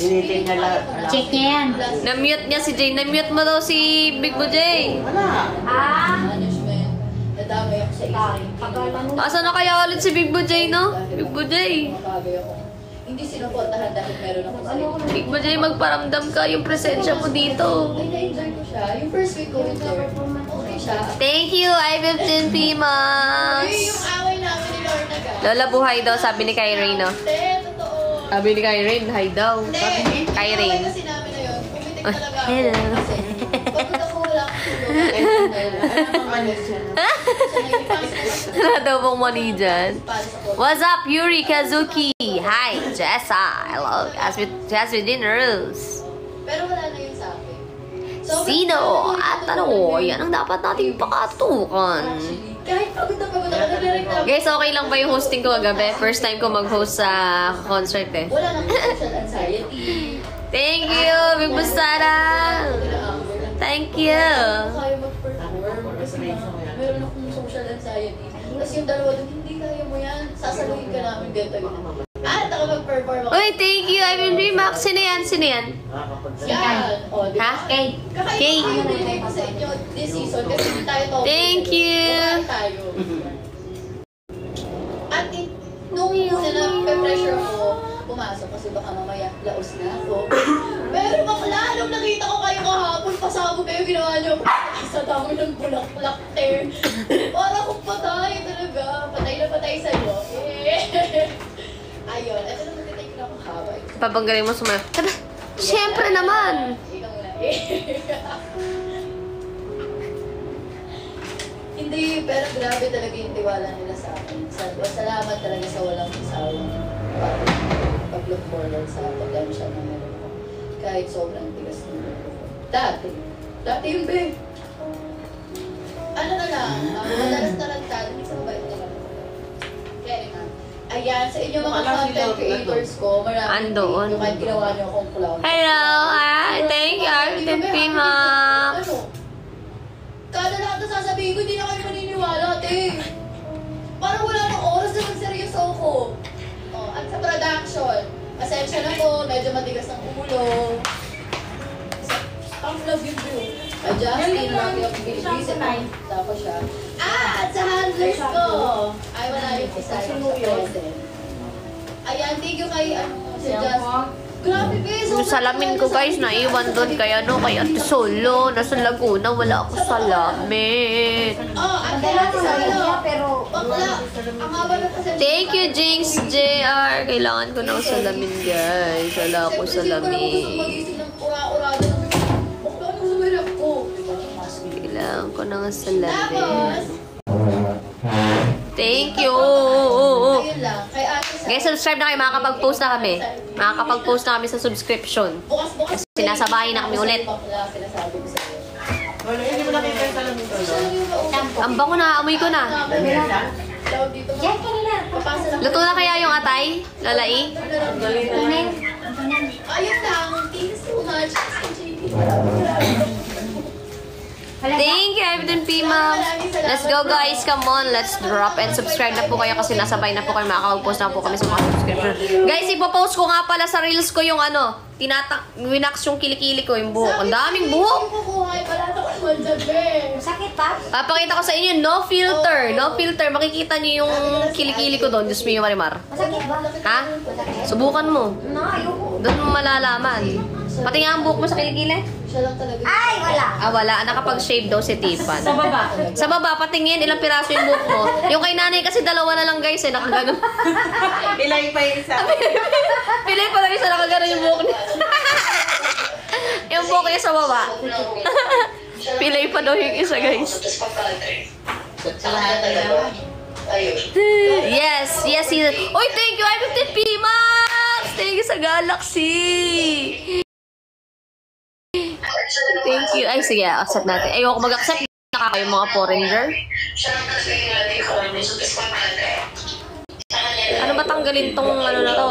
Initin niya lahat. Check niya yan. Na-mute niya si Jay. Na-mute mo daw si Big Bo J. Wala. Management. Nadamay ako sa isa. Asa na kaya ulit si Big Bo J, no? Big Bo J. Makagay ako. Hindi sinuportahan dahil meron ako sa Big Bo J, magparamdam ka yung presensya mo dito. Ay, na-enjoy ko siya. Yung first week ko with her, okay siya. Thank you, I-15 Pimas. Yung away namin ni Lorna ka. Lola, buhay daw, sabi ni Kyrie, no? Totoo. Sabi ni Kyrie, hi daw. Hindi, Kyrie. yung away kasi namin na yun, pumitik talaga ako. Hello. Kasi, pagpunta ko wala akong tulog. Wala daw pong money dyan. What's up, Yuri Kazuki? Hi, Jessa. Hello, Jasmine Dinners. Pero wala na yun sa akin. So, Sino? At ano, yan ang dapat nating pakatukan. kahit pagod na pagod ako, nagre-reklamo. Guys, okay lang ba yung hosting ko kagabi? First time ko mag-host sa concert eh. Wala nang social anxiety. Thank you, Big Bustada. Thank you. Kaya mag-perform kasi meron akong social anxiety. Tapos yung dalawa doon, hindi kaya mo yan. Sasaluhin ka namin ganito yun. At ako mag-perform ako. Uy, thank you. I've been Remax. Sino yan? Sino yan? Yan. O, di ba? Ha? Okay. Kakaiba yung binigay ko sa inyo this season kasi hindi tayo topic. Thank you. Bukan tayo. At nung una na pressure ako, pumasok kasi baka mamaya laos na ako. Pero bakla, nung nakita ko kayo kahapon, pasabog kayo, ginawa niyo sa dami ng bulak-bulak there. Para akong patay talaga. Patay na patay sa'yo. Ayun, ito na mag-take na akong haba. Papanggaling mo sumayo. Siyempre naman. Ikaw na Hindi, pero grabe talaga yung tiwala nila sa akin. Salamat talaga sa walang isawang pag-look forward sa potential na meron ko. Kahit sobrang tigas ng loob ko. Dati yung be. Ano na lang, madalas talantad, hindi sa mabait na lang. Kaya nga. Ayan, sa inyo mga content creators ko, maraming Andoon. yung kahit ginawa niyo akong clown. Hello. Thank you, I've been Remax. Ano? Kada lahat na sasabihin ko, hindi na kayo maniniwala, ate. Parang wala nang oras na magseryoso ako. Oh, at sa production, pasensya na po, medyo matigas ang ulo. Ang love you bro. Ay, Justin, lagi ako bilibisin. Tapos siya. At sa handlers ko, ay wala yung isa yung sa present. Ayan, thank you kay, si Justin. Grabe, guys. Yung salamin ko guys, naiwan doon kaya no, kay Ate Solo. Nasa Laguna, wala ako salamin. Oh, at kaya Ate Solo. Bakla, ang haba ng pasensya. Thank you, Jinx JR. Kailangan ko ng salamin guys. Wala ako salamin. Magising ng ura-urada ng bakla, anong sumirap ko? Kailangan ko ng salamin. Tapos, Thank you. ayun lang, kay Ate Sa. Guys, subscribe na kayo. Makakapag-post na kami. Makakapag-post na kami sa subscription. Bukas-bukas. Sinasabayan na kami ulit. Bakla, sinasabi ko sa'yo. Wala, hindi mo nakita yung salamin ko. Siya lang yung kausap. Ang bango na, amoy ko na. Tawag dito. Diyan ka nila. Papasa lang. Luto na kaya yung atay? Lalai? Ayun lang. Thank you so much. Thank you, Evelyn Pima. Let's go guys, come on. Let's drop and subscribe na po kayo kasi nasabay na po kayo. Makakapag-post na po kami sa mga subscription. Guys, ipopost ko nga pala sa reels ko yung ano, winax yung kilikili ko, yung buhok. Ang daming buhok. Yung kukuha, wala na ko naman dyan, be. Sakit pa? Papakita ko sa inyo, no filter. No filter. Makikita niyo yung kilikili ko doon. Diyos mo yung Marimar. Masakit ba? Ha? Subukan mo. No, ayoko. Doon mo malalaman. Pati nga ang buhok mo sa kilikili. Siya lang talaga. Ay, wala. Wala. Nakapag-shave daw si Tipan. Sa baba. Sa baba, patingin. Ilang piraso yung buhok mo. Yung kay nanay kasi dalawa na lang guys eh. Nakagano. Pilay pa yung isa. Pilay pa lang isa. Nakagano yung buhok niya. Yung buhok niya sa baba. Pilay pa daw yung isa guys. Yes, yes. Uy, thank you, I-15P Max! Thank you sa Galaxy! Thank you. Ay, sige, accept natin. Ayoko mag-accept. Nakaka yung mga foreigner. Ano ba tanggalin tong ano na to?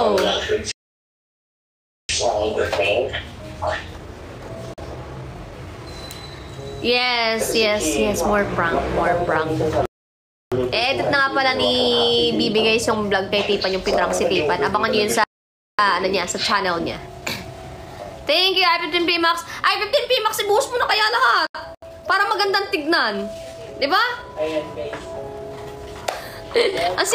Yes, yes, yes. More prank, more prank. Edit na nga pala ni Bibi guys yung vlog kay Tipan, yung pinrank si Tipan. Abangan nyo yun sa, ano niya, sa channel niya. Thank you, I-15P Max. I-15P Max, ibuhos mo na kaya lahat. Para magandang tignan. Diba? Ang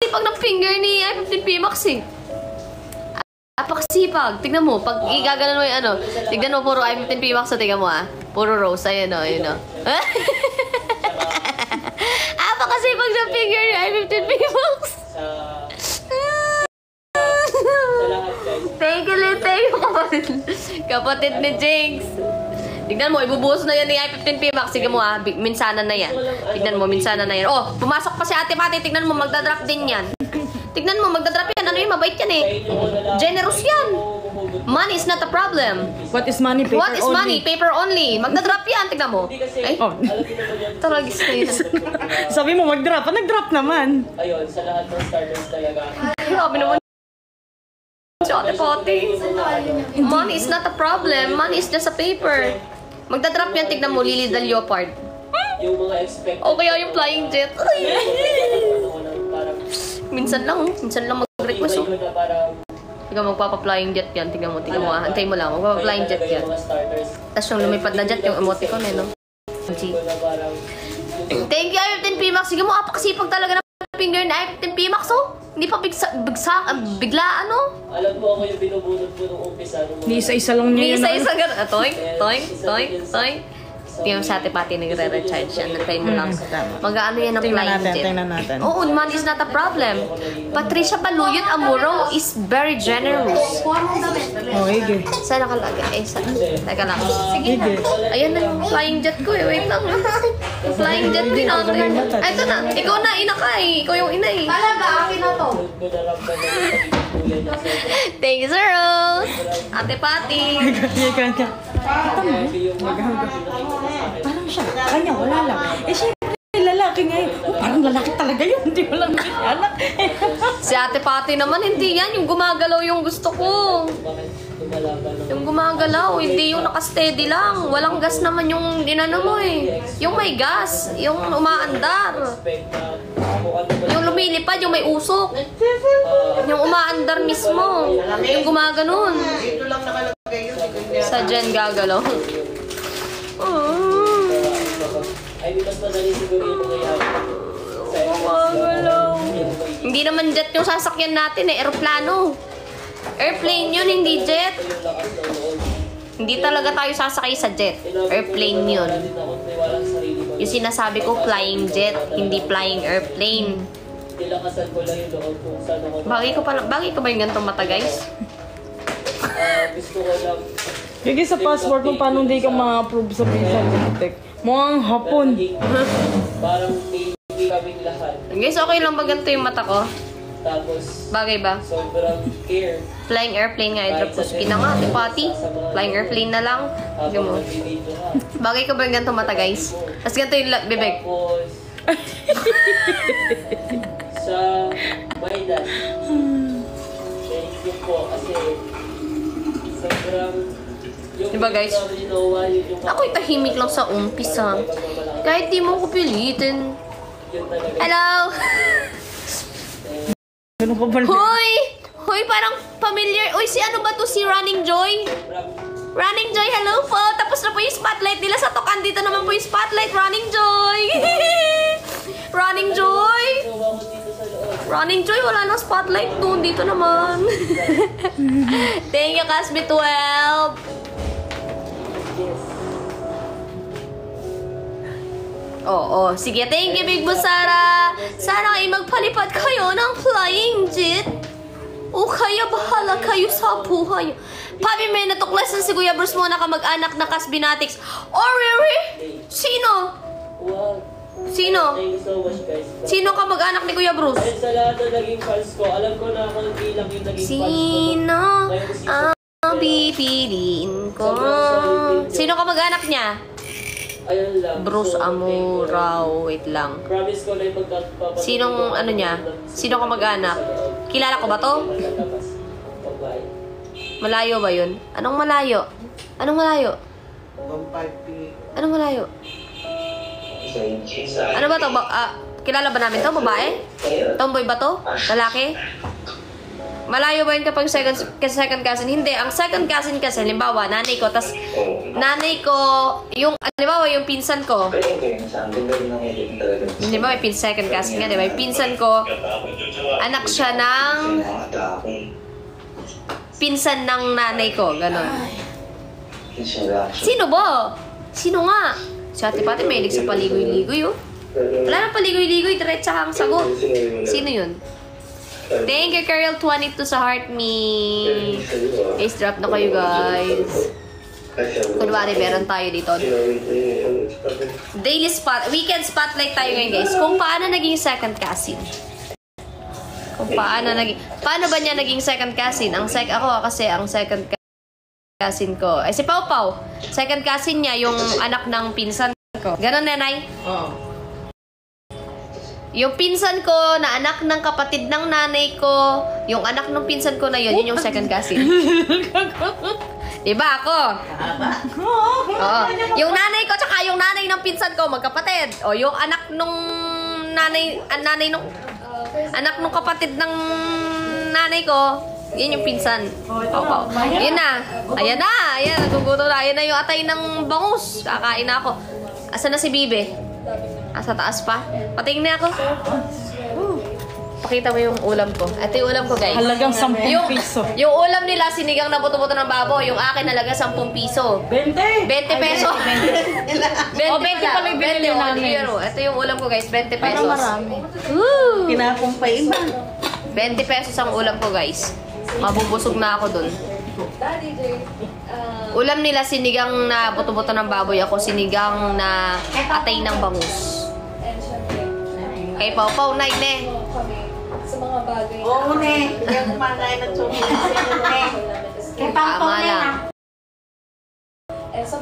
sipag ng finger ni I-15P Max eh. Napakasipag. Tignan mo, pag igagalan mo yung ano, tignan mo, puro I-15P Max, so tignan mo ah. Puro rose, ayun o, ayun o. Napakasipag ng finger ni I-15P Max. Thank you, thank you, kapatid. Kapatid ni Jinx. Tignan mo, ibubuhos na yan ni I-15P Max. Sige mo ah, minsanan na yan. Tignan mo, minsanan na yan. Oh, pumasok pa si Ate Pati. Tignan mo, magdadrop din yan. Tignan mo, magdadrop yan. Ano yun, mabait yan eh. Generous yan. Money is not a problem. What is money? Paper What is only. money? Paper only. Magdadrop yan, tignan mo. Ay, Oh. talagis na yun. Sabi mo mag-drop. Nag-drop naman. Ayun, sa lahat ng starters talaga. Grabe naman. Si Ate Pati. Money is not a problem. Money is just a paper. Magdadrop yan, tignan mo, Lily the Leopard. Yung mga expected. O kaya yung flying jet. Ay. Parang, Minsan lang mag-request. na parang, Tignan mo, magpapa-flying jet yan. Tignan mo, ah. Antay mo lang, magpapa-flying jet yan. mga starters. Tapos yung lumipad na jet, yung emoticon eh, no? G. Na parang, Thank you, I-15P Max. Sige mo, apakasipag talaga ng finger na I-15P Max, oh. Hindi pa bigla, ano? alam mo ako yung binubunod mo nung umpisa. Ni isa-isa lang niya yun. Isa-isa ganun. Toing, toing, toing, toing. Tingnan mo sa Ate Pati, nagre-recharge yan. Nag-try mo lang. Mag-ano yan ng flying jet. Tingnan natin. Oo, money is not a problem. Patricia Baluyot Amuro is very generous. Oh, hige. Saan nakalagay? Teka lang. Sige na. Hige. Ayan na yung flying jet ko eh. Wait lang. Yung flying jet din natin. Ay, ito na. Ikaw na, ina ka eh. Ikaw yung ina eh. Talaga, akin na to. Thank you, Sir Rose. Ate Pati. Hige. Parang siya. Kanya, wala lang. Eh, syempre, lalaki ngayon. Oh, parang lalaki talaga yun. Hindi mo lang anak. Si Ate Pati naman, hindi yan. Yung gumagalaw yung gusto ko. Yung gumagalaw, hindi yung nakasteady lang. Walang gas naman yung dinano mo eh. Yung may gas, yung umaandar. Yung lumilipad, yung may usok. Yung umaandar mismo. Yung gumaganon. Dito lang nakalagay yun. Sa Jen gagalaw. Ay, mas madali siguro yung mga Gumagalaw. Hindi naman jet yung sasakyan natin eh. Aeroplano. Airplane yun, hindi jet. Hindi talaga tayo sasakay sa jet. Airplane yun. Yung sinasabi ko, flying jet, hindi flying airplane. Nilakasan ko lang yung loob kung saan ako. Bagay ko ba yung ganitong mata, guys? Gusto ko lang. Hige sa passport mo, paano hindi ka ma-approve sa visa mo? Mukhang hapon. Parang maybe kaming lahat. Guys, okay lang ba ganito yung mata ko? Tapos, Bagay ba? sobrang care. Flying airplane nga, i-drop na nga, Ate Pati. Flying airplane na lang. Tignan mo. Dito ha. Bagay ko ba yung ganitong mata, guys? Tapos ganito yung bibig. Tapos, sa Maydan. Thank you po kasi sobrang Diba, guys? Ako'y tahimik lang sa umpisa. Kahit di mo ko pilitin. Hello! Ganun ka ba? Hoy! Hoy, parang familiar. Uy, si ano ba to? Si Running Joy? Running Joy, hello po. Tapos na po yung spotlight nila sa Tokan. Dito naman po yung spotlight. Running Joy. Running Joy. Running Joy, wala nang spotlight doon. Dito naman. Thank you, Casby 12. Oo, sige. Thank you, Big Boss Sara. Sana ay magpalipad kayo ng flying jet. O kaya bahala kayo sa buhay. Papi, may natuklasan si Kuya Bruce mo na kamag-anak na Casbinatics. Oh, really? Sino? Wow. Sino? Thank you so much, guys. Sino kamag-anak ni Kuya Bruce? At sa lahat na naging fans ko, alam ko na konti lang yung naging fans ko. Sino ang pipiliin ko? Sino kamag-anak niya? Ayun lang. Bruce So, Amuraw. Wait lang. promise ko na yung pagkapapatuloy. Sinong ano niya? Sino kamag-anak? Kilala ko ba to? Bye-bye. Malayo ba yun? Anong malayo? Anong malayo? Anong malayo? Ano ba to? Kilala ba namin to? Babae? Tomboy ba to? Lalaki? Malayo ba yun kapag second cousin? Hindi. Ang second cousin kasi, halimbawa, nanay ko, tas nanay ko, yung, halimbawa, yung pinsan ko, hindi ba, may second cousin nga, di ba? Yung pinsan ko, anak siya ng pinsan ng nanay ko, gano'n. Sino ba? Sino nga? Si Ate Pati may sa paligoy-ligoy, oh. Wala nang paligoy-ligoy, diretsa kang sagot. Sino yun? Thank you, Carol 22 sa heart me. Guys, drop na kayo, guys. Kunwari, meron tayo dito. Daily spot, weekend spotlight tayo ngayon, guys. Kung paano naging second cousin. Kung paano ba niya naging second cousin? Ako kasi ang second cousin ko. Si Pau Pau. Second cousin niya, yung anak ng pinsan ko. Ganon, Nenay? Oo. Yung pinsan ko, na anak ng kapatid ng nanay ko, yung anak ng pinsan ko na yun yung second cousin. Diba ako? Oo. Yung nanay ko, tsaka yung nanay ng pinsan ko, magkapatid. O, yung anak nung anak nung kapatid ng nanay ko, yun yung pinsan. Opo. Yun na. Ayan na. Ayan, nagugutom na. Ayan na yung atay ng bangus. Kakain na ako. Asa na si Bibe? Asa taas pa? Patingin na ako. Pakita mo yung ulam ko. Ito yung ulam ko, guys. Halagang 10 piso. Yung ulam nila, sinigang na buto-buto ng baboy. Yung akin, halaga 10 piso. 20! 20 peso. 20 O, 20 pala yung binili namin. Ito yung ulam ko, guys. 20 pesos. marami. Woo! Kinapong pa iba. 20 pesos ang ulam ko, guys. Mabubusog na ako dun. Ulam nila, sinigang na buto-buto ng baboy. Ako, sinigang na atay ng bangus. Kay Pau Pau, Nay, ne. Sa mga bagay na... Oo, ne. Yung kumakain ng chocolate. Kay Pau Pau Tama na lang.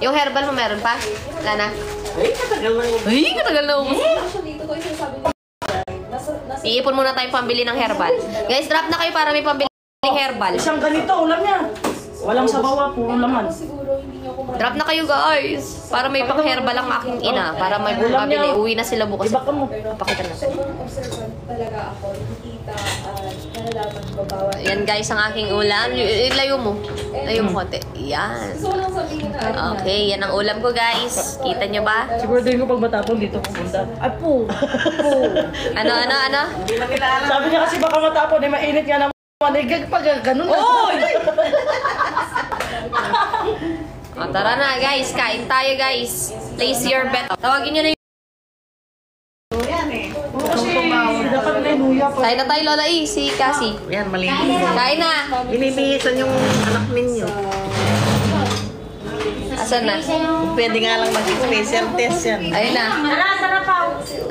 Yung herbal mo meron pa? Wala na? Ay, katagal na yun. Ay, katagal na ubos. Actually, ito ko yung sinasabi ko. Iipon muna tayong pambili ng herbal. Guys, drop na kayo para may pambili ng herbal. Isang ganito, ulam niya. Walang sabawa, puro laman. Siguro, hindi niyo ako Drop na kayo, guys. Para may pang-herbal ang aking ina. Para may pambili. Uwi na sila bukas. Iba ka mo. Pakita natin. sobrang observant talaga ako. Nakikita at nalalaman ko bawat... Yan, guys, ang aking ulam. Ilayo mo. Ilayo mo konti. Yan. Gusto ko lang sabihin na Okay, yan ang ulam ko, guys. Kita nyo ba? Siguro din ko pag matapon dito pupunta. Ay po. Ano? Sabi niya kasi baka matapon, eh mainit nga naman. Manigag pa, ganun na. Oy! O, tara na, guys. Kain tayo, guys. Place your bet. Tawagin nyo na yung... Kasi dapat may luya pa. Kain na tayo, Lola E. Si Cassie. Yan, malinis. Kain na. Binibihisan yung anak ninyo. Asan na? Pwede nga lang mag-special test yan. Ayun na.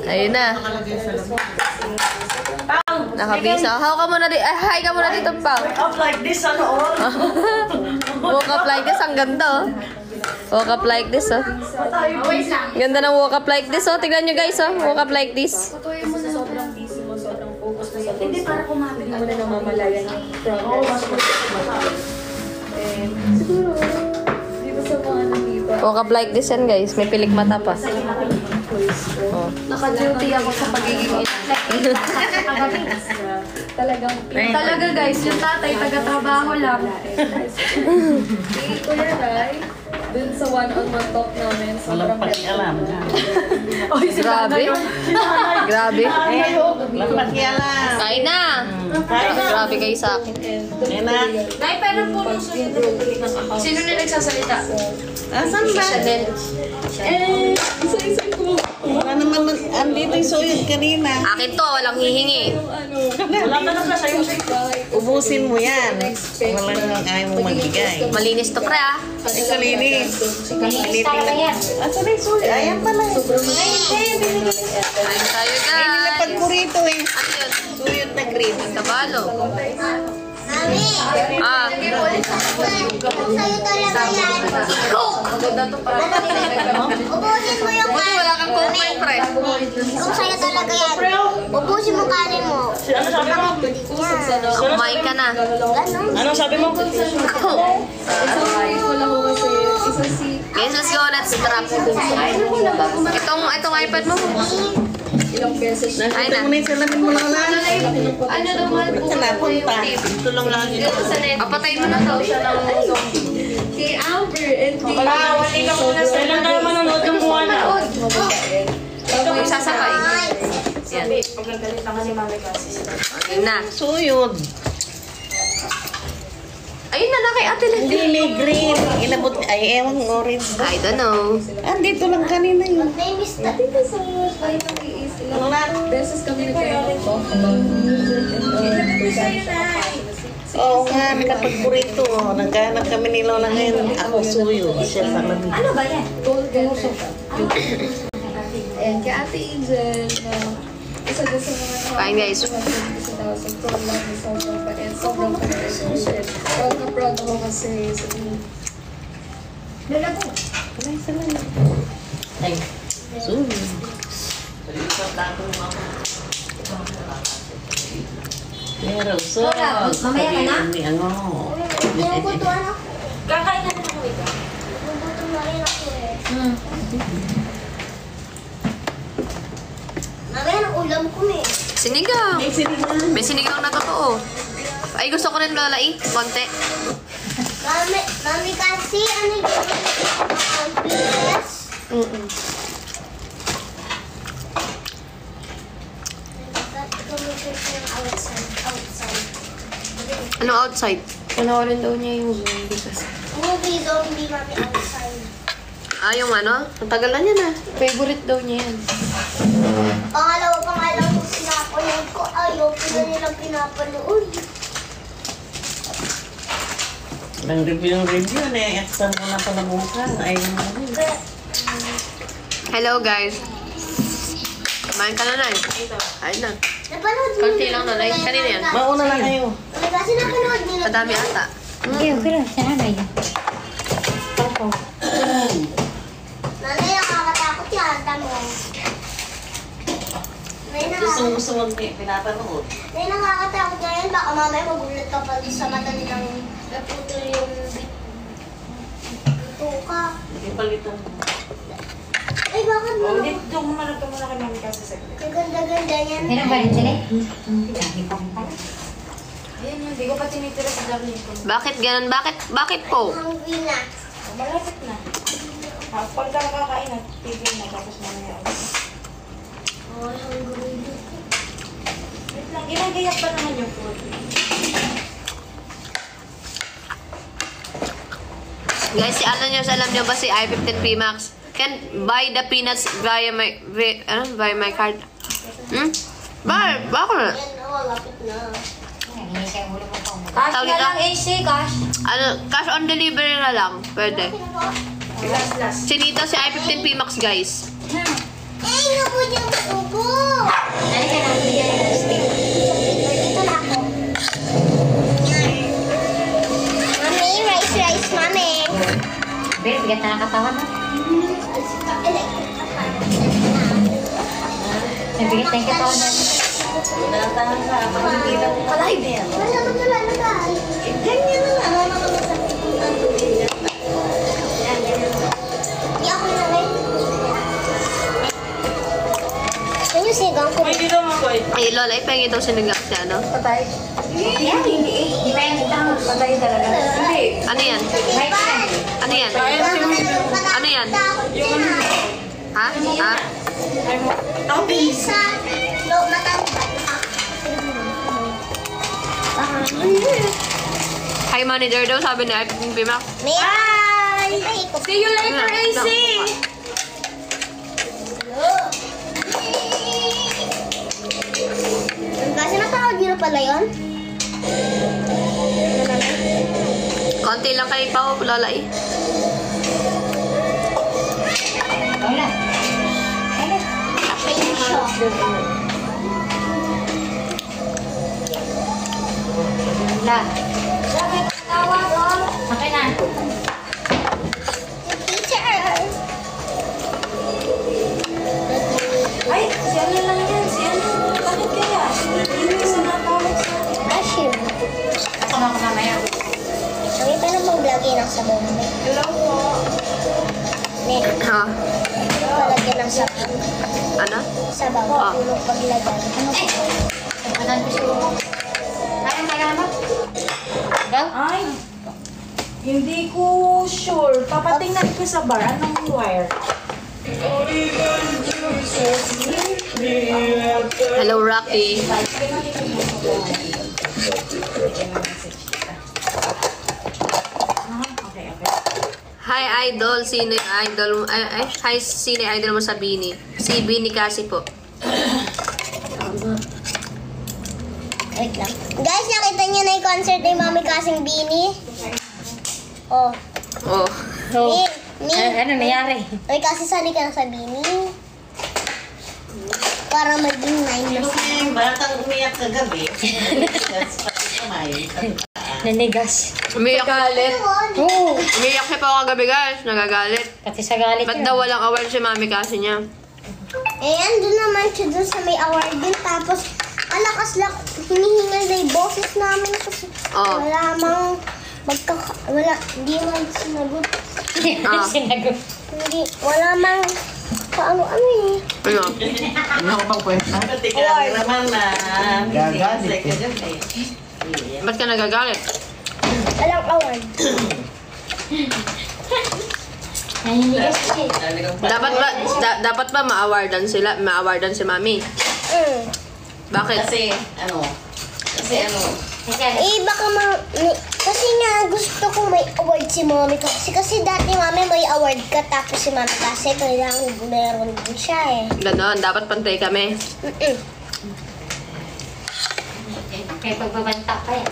Ayun na. Nakabisa. How ka muna dito? Hi ka muna dito, Pao. Up like this, ano? Woke up like this. Ang ganda, oh. Woke up like this, oh. Ganda ng woke up like this, oh. Tignan nyo, guys, oh. Woke up like this. sobrang busy mo, sobrang focus mo sa business. Hindi para kumapit mo na namamalayan ng progress. Siguro, dito sa mga nandito. Woke up like this yan, guys. May pilik mata pa. Oh. Naka-duty ako sa pagiging ina. Talaga guys, yung tatay taga-trabaho lang. Kuya Rai, dun sa one-on-one talk namin, sobrang Pakialam. Grabe. Grabe. Walang pakialam. Kain na. Grabe kayo sa akin. Yan na. Nay, pero po nung susunod. Sino na nagsasalita? Asan ba? isa-isa ko. Wala naman, andito yung soyod kanina. Akin to, walang hihingi. Wala ka na sa'yo. Ubusin mo yan. Walang ayaw mong magbigay. Malinis to, pre, ah. Ay, kalinis. Talaga yan. Asan na yung soyod? Ayan pala. Kain tayo, Ay, guys. nilapad ko rito eh. Ano yun? Soyod na green. Tabalo. Mami, Ah, kung sa'yo talaga yan. Ubusin mo yung buti wala kang kumain, pre. Kung sa'yo talaga yan. Ubusin mo kanin mo. Kumain ka na. Ano sabi mo? Guys, let's go. Let's drop. Itong iPad mo. Ilang beses na. Ay Ito na. mo na yung salamin mo lang lang. Ano naman po Saan napunta? Ito lang lagi. Papatayin mo na to. Si Amber and the... Wali ka muna sa ilan tayo manonood ng Moana. Yung sasakay. Yan. Ayun na. Suyod. Ayun na, kay Ate Len. Hindi may green. Inabot. Ay, ewan orange. I don't know. Andito lang kanina yun. Name is that. Dito sa tayo nag-iis. Ilang beses kami nagkaroon Oo nga, nakapagburito. Nagkahanap kami ni Lola ngayon. Ako suyod. Siya sa lamin. Ano ba yan? Golden. And kay Ate Angel, isa din sa mga Kain, guys. isa daw sa program ni sobrang pa-end. Sobrang pa-relationship. Proud na proud ako kasi sa Lola po. Ay, suyod. Pero, so, Mamaya ka na? Ano? Nagugutuan ako. Kakain na ako ito. Nagugutuan na rin ako eh. Mamaya ang ulam ko eh. Sinigang. May sinigang na totoo. Ay, gusto ko rin Lola konti. Mami kasi ano yung PS? Ano outside? Panoorin daw niya yung zombie kasi. Movie zombie mami outside. Ah, yung ano? Ang tagal na niya na. Favorite daw niya yan. Pangalawa pa nga lang kung pinapanood ko. Ayaw ko na nilang pinapanood. Nang review na exam mo na pala bukas. Ay, Hello, guys. Kumain ka na, Nay. Ayun na. Napanood mo Konti lang, Nanay. Kanina yan. mauna na kayo. Kasi napanood nila. Madami ata. Okay, okay lang. Sanay. Nanay, nakakatakot yan. Tamo. Gusto mo pinapanood. Nay, nakakatakot nga yan. Baka mamaya magulat ka pa sa mata nilang naputol yung ito ka. Hindi palitan mo. Ay, bakit mo? Doon kumalag ka muna kay Mami kasi sa Ang ganda-ganda niyan. Ano ba rin sila? Ayan yun, di ko pa tinitira sa darling ko. Bakit ganun? Bakit po? Hungry na. Malapit na. Pag ka nakakain na, TV na, tapos mamaya. Oh, hungry na. Wait lang, ginagayak pa naman yung food. Guys, si ano nyo, alam nyo ba si i15 Max? Can buy the peanuts via my card. Baka na. Yan, oh, lapit na. Cash Tawag na ito? lang, AC, cash. Cash on delivery na lang. Pwede. Last. Sinito si i15 Max, guys. Eh, huwag yung tubo. Halika na, bigyan ng stick. Dito na ako. Mami, rice, mami. Babe, bigat na nakatawan mo. Nabigat na yung katawan na. Natahan ka. Pagkakita mo kalay na yan. Wala ka wala na ba? Ganyan na lang. Hindi ako na rin. Ano yung sigang ko? Ay, dito mo ko. Eh, Lola, ipengi daw sinigang siya, no? Patay. Hindi pa yan. Patay talaga. Hindi. Ano yan? Ano yan? Ano yan? Ha? Ha? Pizza. No, matanggal. Hi, manager daw, sabi ni Ipin Pimax. Bye! See you later, AC! Kasi natawag niyo na pala yun? Konti lang kay Pao, Lola eh. La. Tawag, oh. Okay na. Teacher! Ay, si ano lang yan. Si ano. Bakit kaya? Hindi sa natawag sa atin. Ashim. Kasama ko mamaya. Ang ito na mag-vlogin ang sabaw mo. Hello po. Ne, Ha? palagyan ng sabaw. Ano? Sabaw. Ah. Tulong paglagay. Ano ko siya? Kaya mo? Ay, hindi ko sure. Papatingnan ko sa bar. Anong wire? Hello, Rocky. Okay. Hi, idol. Sino yung idol mo? Hi, sino yung idol mo sa Bini? Si Bini kasi po. Wait lang. Guys, nakita niyo na yung concert ni Mami Kasing Bini? Oh. Oh. Ano nangyari? Ay, kasi sali ka na sa Bini. Para maging 9 na siya. Batang umiyak kagabi. That's pati kamay. Nanigas. Umiyak. Oo. Umiyak siya pa kagabi, guys. Nagagalit. Pati sa galit Ba't daw walang award si Mami kasi niya? Eh, andun naman siya dun sa may award din. Tapos, alakas lang, hinihingal na yung boses namin kasi Oh. wala mang wala, hindi man sinagot. Ah. Sinagot. Hindi, wala mang paano-ano eh. Ano? Ano ko pang kwenta? Tika naman na. Gagalit. Ba't ka nagagalit? Walang award. Naninigas siya. Dapat ba ma-awardan sila? Ma-awardan si Mami? Bakit? Kasi ano? Eh, baka kasi nga gusto ko may award si Mami kasi dati Mami may award ka tapos si Mami kasi kailangan meron din siya eh. Ganon, dapat pantay kami. May pagbabanta pa yan.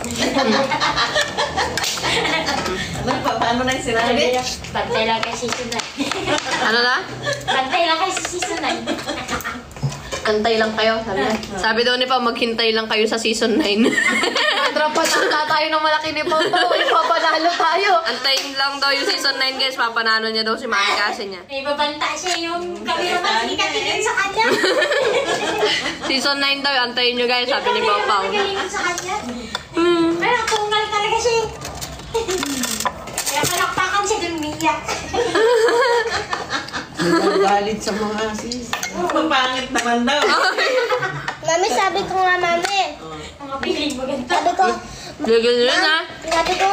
Paano na yung sinabi? Bantay lang kay season 9. Ano na? Bantay lang kay season 9. Antay lang kayo, sabi niya. Sabi daw ni Pao, maghintay lang kayo sa season 9. Dapat ata tayo ng malaki ni Pao. Ipapanalo tayo. Antayin lang daw yung season 9, guys. Papanalo niya daw si Mami kasi niya. May babanta siya yung kami naman tingin sa kanya. Season 9 daw, antayin nyo guys, sabi ni Pao Pao. Magaling sa kanya. Pero tunggal talaga siya. Kaya palakpakan siya dun niya. Nagagalit sa mga sis. Mapangit naman daw. Mami, sabi ko nga, Mami. Mga piling maganda. Sabi ko, Ligil yun ha.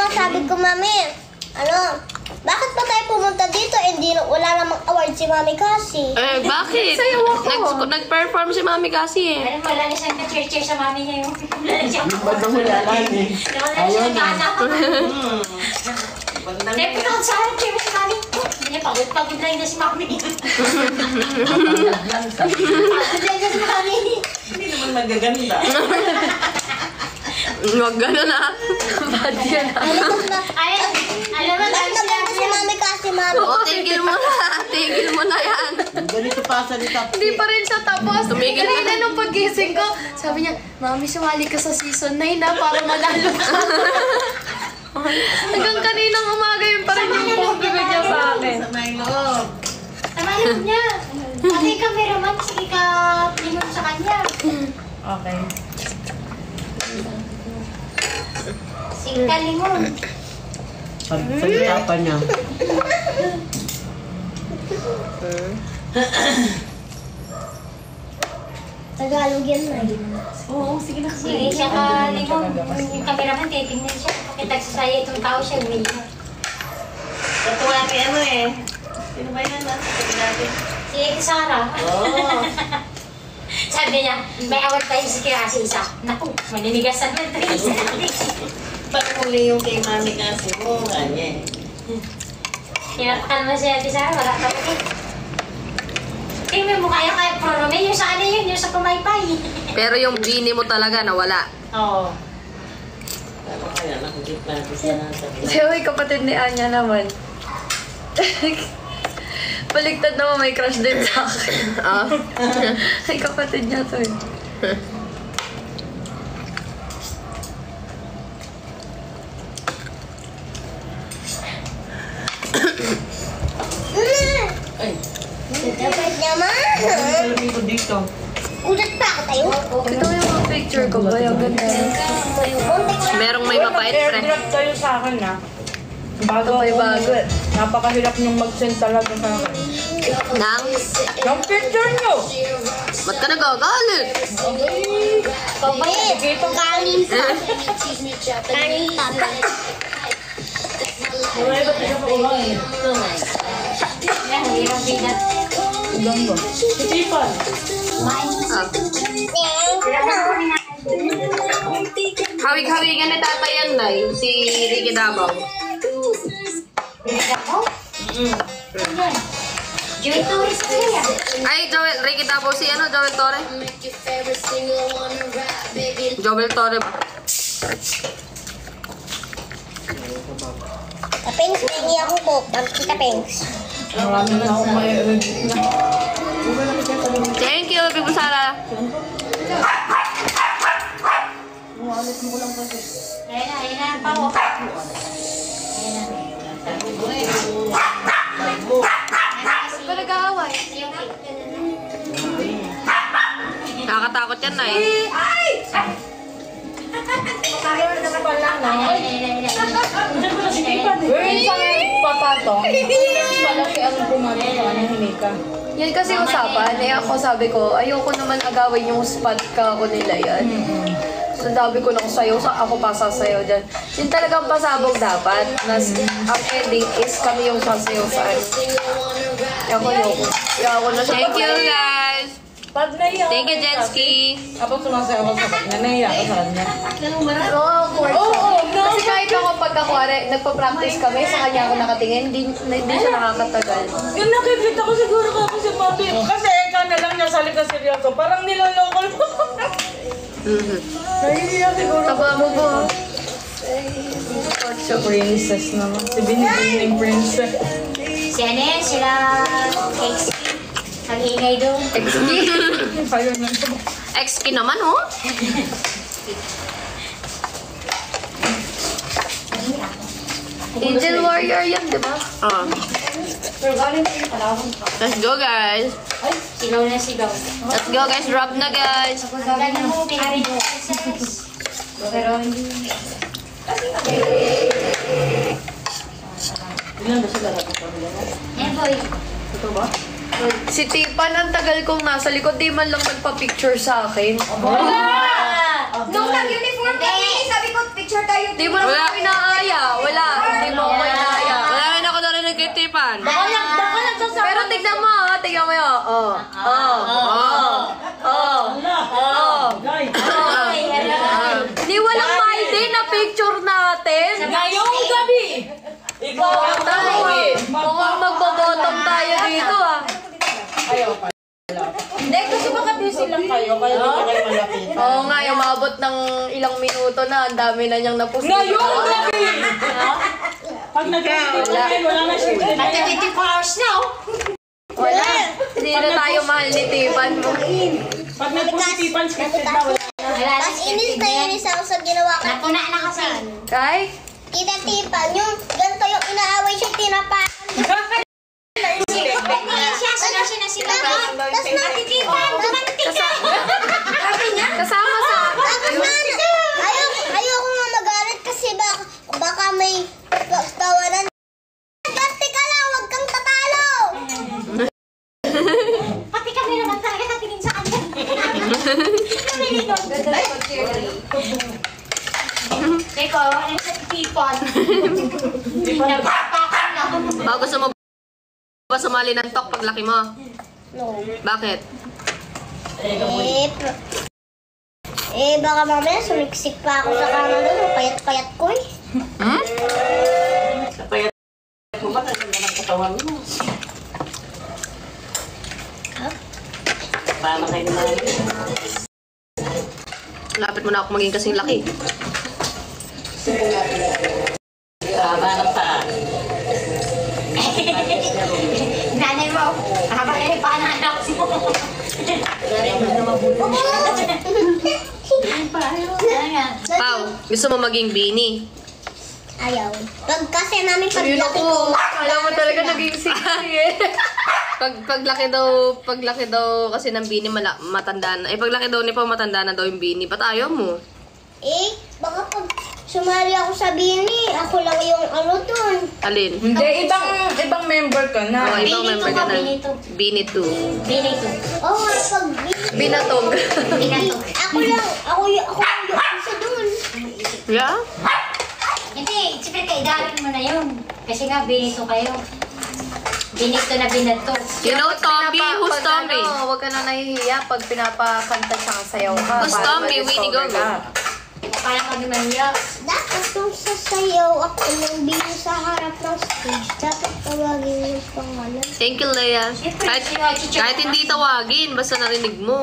sabi ko, Mami. Ano, bakit pa tayo pumunta dito? Hindi, wala namang award si Mami kasi. Eh, bakit? Nag-perform si Mami kasi eh. Alam mo, wala na siyang ka-cheer-cheer sa mami niya yung... Wala na siyang... Bandang hulalan eh. Wala na siyang nagkahanap. Bandang Siyempre ako sa harap, cheer si mami. Hindi niya pagod lang na si mami. Pagod lang na si mami. Hindi naman magaganda. Huwag gano'n ha. Bad yun. Ay, alam mo, Bakit naganda si Mami kasi, Mami? Oo, tigil mo na. Tigil mo na yan. Ganito pa sa litap. Hindi pa rin siya tapos. Tumigil Kanina na. nung paggising ko, sabi niya, Mami, sumali ka sa season 9 na para manalo ka. Hanggang kaninang umaga yun pa rin yung pag-ibig niya sa akin. Sa may loob. Tamahan niya. Pati cameraman, sige ka lingon sa kanya. Okay. Sige ka lingon. Pagsalita pa niya. Tagalog yan na. Oo, sige na. Sige, siya ka, yung cameraman, titignan siya. Kapag nagsasaya itong tao siya, will. Ito natin ano eh. Sino ba yan? Sabi natin. Si Sarah. Oo. Sabi niya, may award tayo si Kirasi isa. Naku, maninigas na naman tayo isa. Pag muli yung kay mami kasi mo, ganyan. Kinatakan mo si Ate Sarah, wala ka rin. May mukha yung kaya prorome, yung sa ano yun, yung sa pumaypay. Pero yung bini mo talaga nawala. Oo. Ano kaya, nakikip natin siya na sabi. Si Uy, kapatid ni Anya naman. Baligtad naman, may crush din sa akin. Ah. Ay, kapatid niya to eh. Ay, Dapat naman. sabi ko dito. Ulat pa ako tayo. Ito yung mga picture ko ba? Yung ganda. Merong may mapait, pre. Airdrop kayo sa akin na. Bago Ito may bago. Napakahirap niyong mag-send talaga sa akin. Nang, Yung picture niyo! ba't ka nagagalit? Pabait. Kanin pa. Kanin pa. Wala ba siya pa ulang? Yan, hirap bigat. Ganda. Sisipan. Ah. Hawig-hawigan ni Tata yan, Nay. Si Ricky Davao. Joy Torres ko yan. Ay, Ricky Davao si ano, Joel Torre. Joel Torre ba? Kapings, hindi ako po. Kita Pings. Marami na akong may Thank you, Bibu Sara. Ayan na, Pao. Ba't ka nag-aaway? Nakakatakot yan, Nay. papatong. Malaki ang pumatong ng himika. Yan kasi usapan. Eh ako sabi ko, ayoko naman agawin yung spot ka ako nila yan. So sabi ko lang sayo, ako pa sasayaw dyan. Yung talagang pasabog dapat. Ang ending is kami yung sasayaw sa ano. Ako na siya. Thank you, guys. Pag naiyak Thank you, Jetski. Kapag sumasayaw ako sa kanya, naiyak ako sa kanya. Oo, awkward siya. Oo, no. Kasi kahit ako pagkakuwari, nagpa-practice kami, sa kanya ako nakatingin, hindi siya nakakatagal. Yung nakikita ko siguro ako si Papi. Kasi eka na lang niya sa likod seryoso. Parang niloloko mo. Nahihiyak siguro. Taba mo po. Siya princess naman. Si Binibining princess. Si ano yan, sila XP. Ang ingay doon. Ayun lang. XK naman, oh. Angel Warrior yan, di ba? Ah. Let's go, guys. Sigaw na sigaw. Let's go, guys. Drop na, guys. Ganda mo, pinabit mo. Pero hindi. Ilan ba sila dapat pamilya? Eh, boy. Ito ba? Si Tipan, ang tagal kong nasa likod, di man lang nagpa-picture sa akin. Nung nag-uniform kami, sabi ko, picture tayo. Di mo naman ako inaaya. Wala. Hindi mo ako inaaya. Wala rin ako narinig kay Tipan. Pero tignan mo, ha. Tignan mo yun. Di walang Friday na picture natin. Ngayong gabi! Ikaw ang tawi! Mukhang magbabottom tayo dito, ah. Ayaw pa. Hindi, kasi baka busy lang kayo, kaya di ka kayo malapit. Oo nga, yung maabot ng ilang minuto na, ang dami na niyang napost. Ngayong gabi! Pag nag-isip na yan, wala na siya. At 24 hours na, oh. Wala. Hindi na tayo mahal ni Tipan mo. Pag nag-positifan, scripted na, wala na. Wala na. Tapos inis na inis ako sa ginawa ko. Napuna na kasi. Kay? Kita Tipan, yung ganito yung inaaway siya tinapakan. Siya, siya na sila. Tapos natitipan, dumanting ka. Kasama sa... Ayoko nga magalit kasi baka may tawanan. Garte ka lang, huwag kang tatalo. Pati kami naman talaga natingin sa kanya. ipon. Nagpapakan na. Oh, gusto mo ba sumali ng talk paglaki mo? No. Bakit? Baka mamaya sumiksik pa ako sa kama doon. Payat-payat ko eh. Hmm? Kapayat mo ba? Naganda ng katawan mo. Paano kayo naman? Lapit mo na ako maging kasing laki. Haba ng paa. Nanay mo, habang kayo pa na anak mo. Pao, gusto mo maging Bini? Ayaw. Kasi namin Ayun paglaki ako. ko. Alam mo talaga naging sexy eh. Paglaki daw kasi ng Bini matanda na. Paglaki daw ni Pao matanda na daw yung Bini. Ba't ayaw mo? Baka pag sumali ako sa Bini, ako lang yung ano dun. Alin? Hindi, ibang member ka na. Oh, ibang member ka na. Bini 2. Bini 2. Bini 2. Oo, pag Bini. Binatog. Ako yung isa dun. Yeah? Hindi, siyempre kaidaran mo na yun. Kasi nga, binito kayo. Binito na binato. You know, Tommy? Who's Tommy? Huwag ka na nahihiya pag pinapakanta siya ng sayaw ka. Who's para Tommy? ma-discover Winnie Gogo. ka. Kaya kami maniyak. Dapat nung sasayaw ako ng Bini sa harap ng stage, dapat tawagin yung pangalan. Thank you, Leia. Kahit hindi tawagin, basta narinig mo.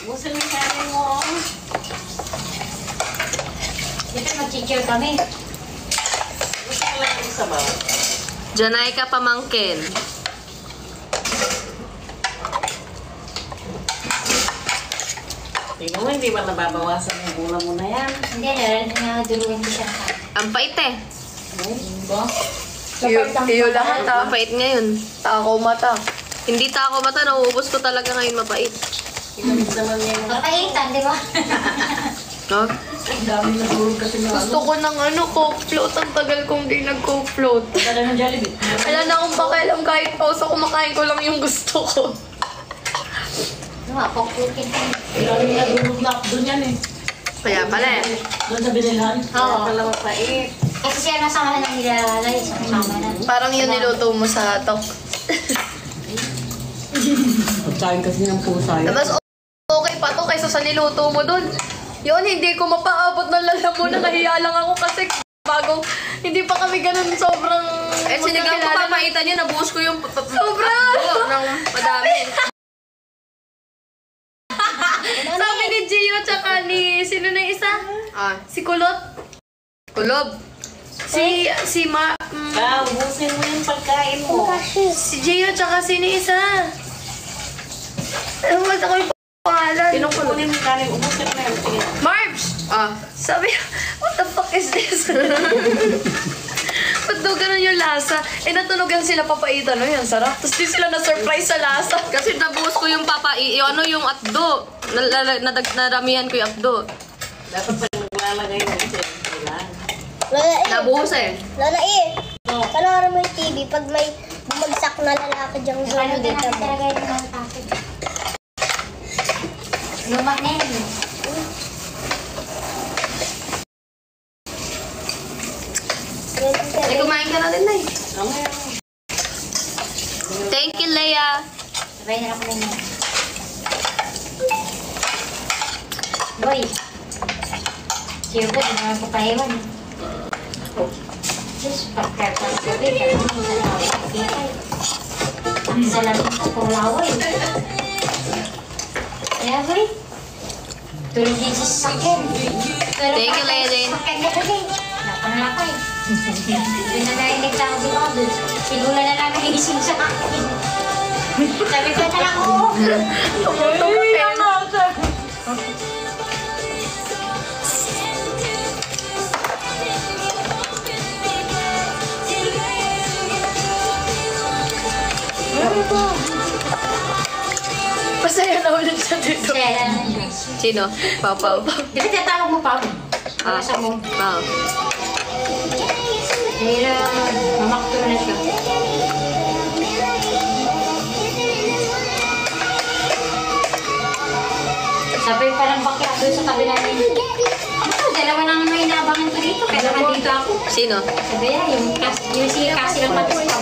Busin mo sa akin mo. Siyempre mag-cheer kami. Busin mo lang yung sabaw. Janayka Pamangkin. Tingnan mo, hindi ba nababawasan yung ulam mo na yan? Hindi, naduluin ko siya. Ang pait eh. Iyo lahat ha. Mapait ngayon. Takaw mata. Hindi tako mata, nauubos ko talaga ngayon mapait. Kinamit naman yan. Kapaitan, di ba? No? Ang dami na durog kasi na Gusto ko ng coke float. Ang tagal kong di nag-coke float. Tara ng Jollibee. Wala na akong pakialam kahit pausa kumakain ko lang yung gusto ko. Ako, cooking kami. Ang na durog na doon yan eh. Kaya pala eh. Doon sa binilhan. Oo. Pala mapait. Kasi siya nasama na nilalay sa kasama na. Parang yun niluto mo sa tok. Pagkain kasi ng pusa yun. Tapos okay pa to kaysa sa niluto mo dun. Yun, hindi ko mapaabot ng lalamunan. Nahiya lang ako kasi bagong hindi pa kami ganun sobrang Sinigang ko papaitan niya, nabuhos ko yung Sobra! ng madami. Sabi ni Gio tsaka ni sino na yung isa? Si Kulot. Kulob. Si Ubusin mo yung pagkain mo. si Gio tsaka sino yung isa? Ano ba ako yung pangalan? Pinukunin mo yung kanin. Ubusin mo na yung tingin. Marbs! Sabi, what the fuck is this? Ba't daw ganun yung lasa? Natunugan sila papaitan. Ano yan, sarap. Tapos di sila na-surprise sa lasa. Kasi nabuhos ko yung yung atdo. Naramihan ko yung atdo. Dapat pag naglalagay mo kasi kailangan. Nabuhos eh. Lola panoorin mo yung TV pag may bumagsak na lalaki dyan sa Ano din dito natin mo. talaga yung mga tapos. Luma na yun. Kumain ka na din na eh. Thank you, Leia. Sabay na lang kami na. Boy. Siya po, hindi naman po pahewan. Just pagkakita sa sabi, ang salamin ko, pulaway. Kaya boy, tulog din sa sasakyan. Thank you, Leia Jane. Sasakyan na kasi. Napanglakay. Doon na narinig sa akin ako doon. Siguro na lang nagising sa akin. Sabi ko na lang, oo. Masaya na ulit siya dito. Kaya lang. Sino? Pau. Di ba tatawag mo pa? Sa mo. Kaya mamakto na siya. Sabi parang bakla doon sa tabi namin. Dalawa nang may inabangan ko dito. Kailangan Sino? Yung si Cassie lang pati sa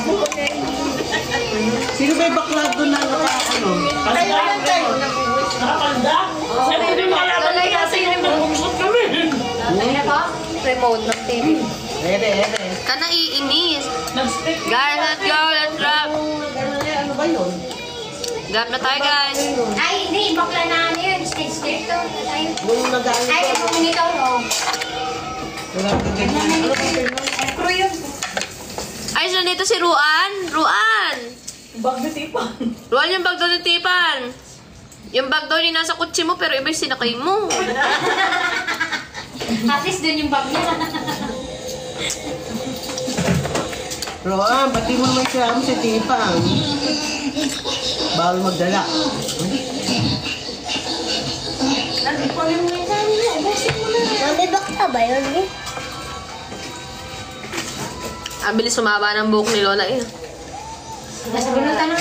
Sino ba yung bakla doon na ano? Kayo lang kayo. Nakapanda? Sabi rin mga yaman kasi yung magbumusot kami. Remote ng TV. Ere. Ka naiinis. Nag-stick. Guys, let's go. Let's drop. Ano ba yun? Drop na tayo, guys. Ay, hindi. Bakla na ano yun. Stage to. Nung nag-ano Ay, ko. nagpumunitaw, no? Crew yun. Ay, so nito si Ruan. Ruan! Bag na tipan. Ruan, yung bag daw ni Tipan. Yung bag daw ni nasa kutsi mo, pero iba yung sinakay mo. At least dun yung bag niya. Roan, pati mo may siyam si Tipang. Bawal magdala. Mami, bakla ba yun? Ang bilis sumaba ng buhok ni Lola eh. Nasa bunutan na.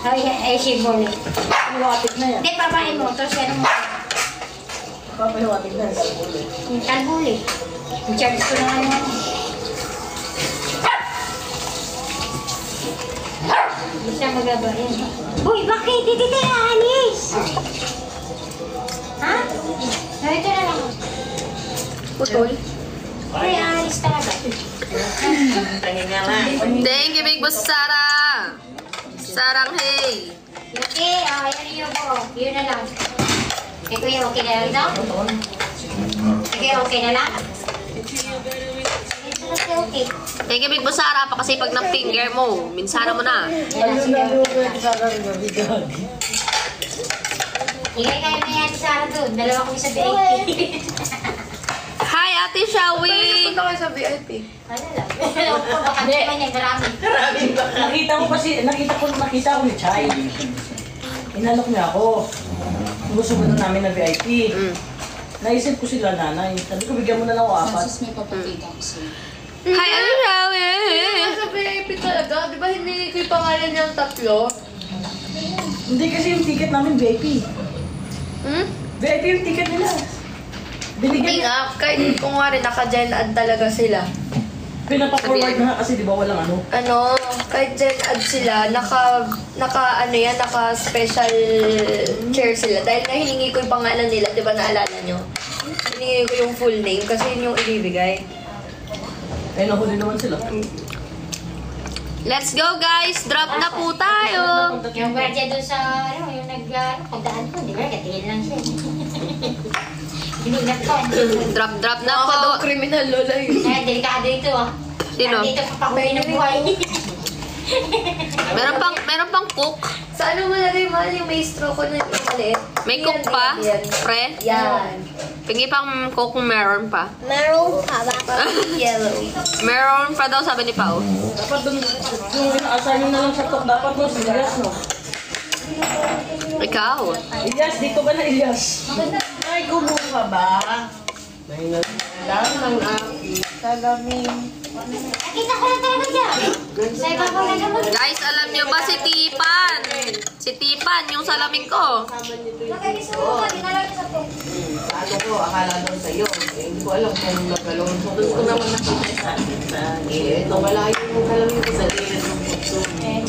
Ay, si Bonnie. Papahiwatig na yan. Hindi, papain mo. Tapos yan mo. Papahiwatig na yan. Yung kalbuli. Yung charge ko na nga yung ano. Hindi siya magagawa yan. Uy, bakit? Hindi tayo alis! Ha? Narito na lang. Putol. Uy, alis talaga. Thank you, Big Boss Sarah. Sarang hey. Okay, yan yung po. Yun na lang. Eh, kuya, okay na lang ito? Okay, okay na lang? Okay. Thank you, Big Boss Sarah. Pakasipag ng finger mo. Minsara mo na. Ayun na yung nagkakarinig. Higay kayo na yan sa Sarah doon. Dalawa kami sa VIP. Hi, Ate Shawi. Punta kayo sa VIP. Ano lang? Baka naman yan, marami. Nakita ko ni Chay. Inalok niya ako. Gusto mo na namin na VIP. Naisip ko sila nanay. Sabi ko, bigyan mo na lang ako 4. Hi, Ate Shawi. Sa VIP talaga. Di ba hindi ko yung pangalan niyang tatlo? Hindi kasi yung ticket namin VIP. VIP yung ticket nila. Binigyan Hindi niya. nga. Kahit kung nga rin naka-gen ad talaga sila. Pinapa-forward na nga kasi di ba walang ano. Ano, kahit gen ad sila, naka-special chair sila. Dahil nga hiningi ko yung pangalan nila, di ba naalala nyo? Hiningi ko yung full name kasi yun yung ibibigay. Eh, nahuli naman sila. Let's go, guys. Drop na po tayo. Yung guardia doon sa, ano, yung pagdaan ko, di ba? Katingin lang siya. Hinignan ko. Drop na Ako daw po. kriminal, Lola yun. Kaya delikado ito, ah. Sino? Dito papahuwi ng buhay. Meron pang cook. Sa ano mo lagay mahal yung maestro ko na yung maliit? May cook pa? Pre? Yan. Pingi pang cook meron pa. Meron pa ba? Yellow. Meron pa daw, sabi ni Pao. Dapat dun, yung ina-assign nyo na lang sa top, dapat mo si Elias, no? Ikaw. Elias, dito ka na, Elias. Ay, kumuha ba? May naglalang ng aking salamin. Nakita ko na talaga dyan. Sa ibabaw na naman. Guys, alam nyo ba si Tipan? Si Tipan, yung salamin ko. Lagay sa buwan, dinalagay sa to. Ano ko, akala doon sa'yo. Eh, hindi ko alam kung nagkalong. So, doon ko naman nakita sa gilid. Nawala yung salamin ko sa gilid ng puso.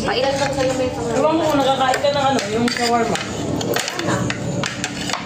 Pailan lang salamin sa Ewan mo, nakakain ka ng ano, yung shawarma.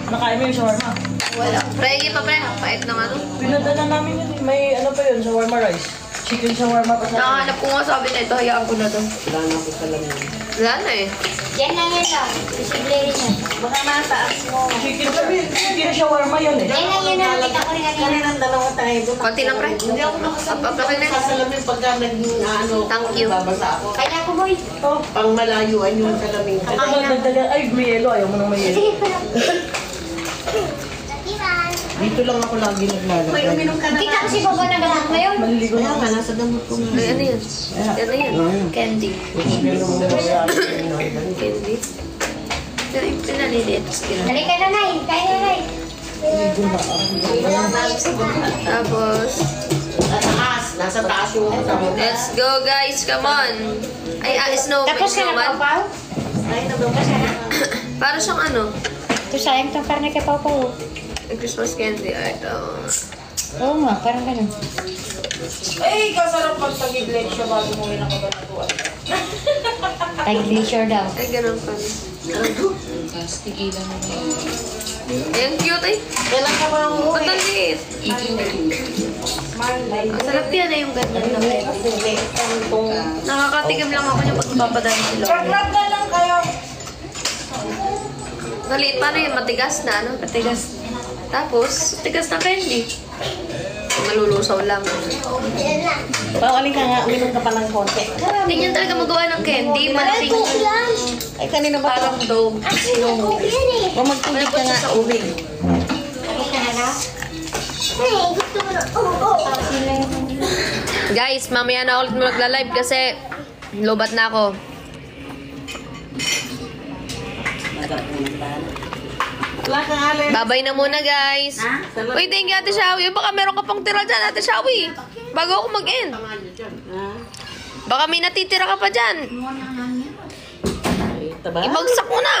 Nakain mo yung shawarma. Wala. Pre, pa pre. Pait ng ano. Pinadala namin yun, may ano pa yun, shawarma rice. Chicken shawarma pa sa Nakahanap ko nga sabi na ito, hayaan ko na to. Wala na ako salamin. Wala na eh. Yan lang yan lang. Posible rin yan. Baka mataas mo. Chicken shawarma yun eh. Yan lang yan lang. Kita ko rin kanina. Kaninang dalawa tayo doon. Konti na pre. Hindi ako Up na. nakasalamin pagka naging ano. Thank you. Babasa ako. Kaya ko, boy. Oh, Pang malayuan yung salamin ko. ito magdagdaga, ay may yelo, ayaw mo nang may yelo. Sige pa lang. Dito lang ako lagi naglalagay. Kita ko si Bobo na gamot mo yun. Maliligo Kaya na nga, nasa damot ko nga. Ay, ano yun? Ano yun? Candy. Candy. Pinaliliit. Dali ka na, Nay. Kaya na, Nay. Tapos, Nasa taas yung kasama. let's go guys. Come on. Ay, snow. Tapos ka na, snowman. Pau-Pau? Tapos ka na? Para siyang ano? Ito sayang itong karne kay Pau-Pau. Christmas candy. Ay, ito. Oo nga, parang ganun. Eh, kasarap pag tag-iglet siya bago mo may nakabanatuan. Tag-glacier daw. Ay, ganun pa. Ay, ang cute eh. Kailan ka ba nang Ba't umuwi? ang liit? Ang sarap yan eh, yung ganyan na pwede. Nakakatikim lang ako niya pag papadaan sila. Chocolate na lang kayo. Maliit pa na yun, matigas na, ano? Matigas. Tapos, tigas na candy. Malulusaw lang. Pawaling ka nga, uminom ka pa ng konti. Ganyan talaga magawa ng candy. Malaking Ay, kanina ba? parang dome. Kung magtubig ka nga, uwi. Guys, mamaya na ulit mo nagla-live kasi lobat na ako. Wala kang alin. Babay na muna, guys. Uy, thank you, Ate Shawi. Baka meron ka pang tira dyan, Ate Shawi. Bago ako mag-end. Baka may natitira ka pa dyan. Ibagsak mo na.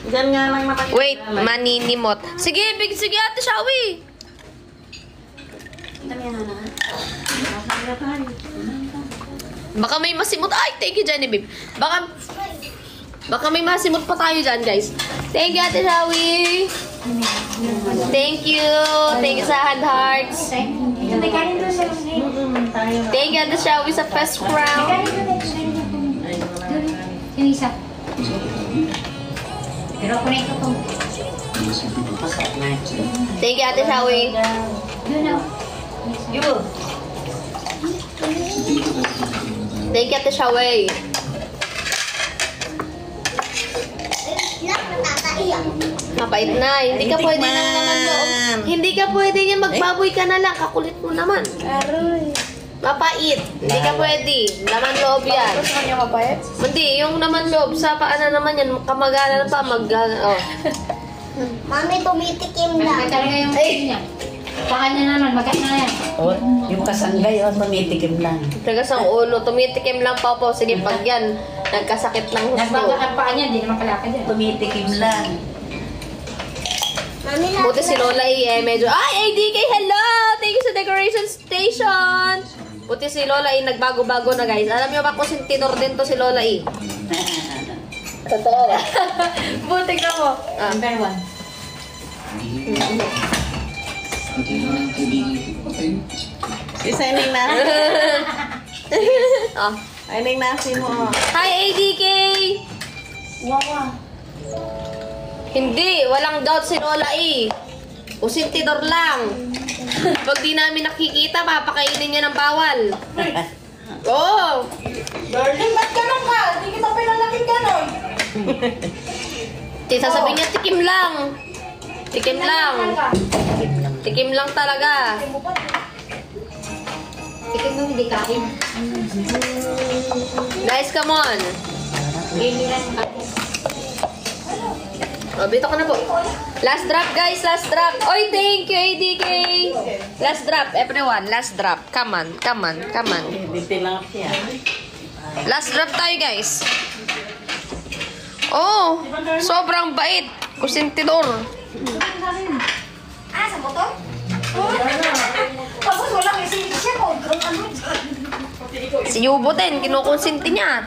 Diyan nga lang naman. Wait, maninimot. Sige, sige, Ate Shawi. Baka may masimot. Ay, thank you, Genevieve. Baka may masimot pa tayo dyan, guys. Thank you, Ate Shawi. Thank you. Thank you sa hand hearts. Thank you, Ate Shawi, sa first crown. Yung isa. Pero kunin ko to. Thank you, Ate Shawi. Thank you, Ate Shawi. Mapait na. Hindi ka pwede nang naman loob. Hindi ka pwede niya magbaboy ka na lang. Kakulit mo naman. Mapait. Hindi ka pwede. Laman loob yan. Gusto mo niya mapayat? Hindi, yung naman loob. Sa paana naman yan. Kamagana na pa. Oh. Mami, tumitikim lang. Talaga yung niya. Sa kanya naman, magkano na yan. Yung kasanggay, tumitikim lang. Tagas ang ulo. Tumitikim lang pa po. Sige, pag yan, nagkasakit ng husto. Nagbangga pa niya, hindi naman kalakad yan. Tumitikim lang. Mami, Buti si Lola eh, medyo, ay, ADK, hello! Thank you sa decoration station! Buti si Lola eh, nagbago-bago na guys. Alam niyo ba kung sintidor din to si Lola eh? Totoo ba? Buti ka mo. Number 1. Isa ining na. Oh. Ay, ining nasi mo. Hi, ADK! Wawa. Hindi, walang doubt si Lola eh. Usintidor lang. Pag di namin nakikita, papakainin niya ng bawal. Oo. Darling, ba't ganun ka? Hindi kita pinalaking ganon. Sasabihin niya, tikim lang. Tikim lang. Tikim lang talaga. Tikim mo, hindi kain. Guys, come on. Hindi lang. Oh, bito ka na po. Last drop, guys. Last drop. Oy, thank you, ADK. Last drop, everyone. Last drop. Come on, come on, come on. Hindi lang siya. Last drop tayo, guys. Oh, sobrang bait. Kusintidor. Ah, sa motor? Tapos walang isin siya ko. Si Yubo din, kinukonsinti niya.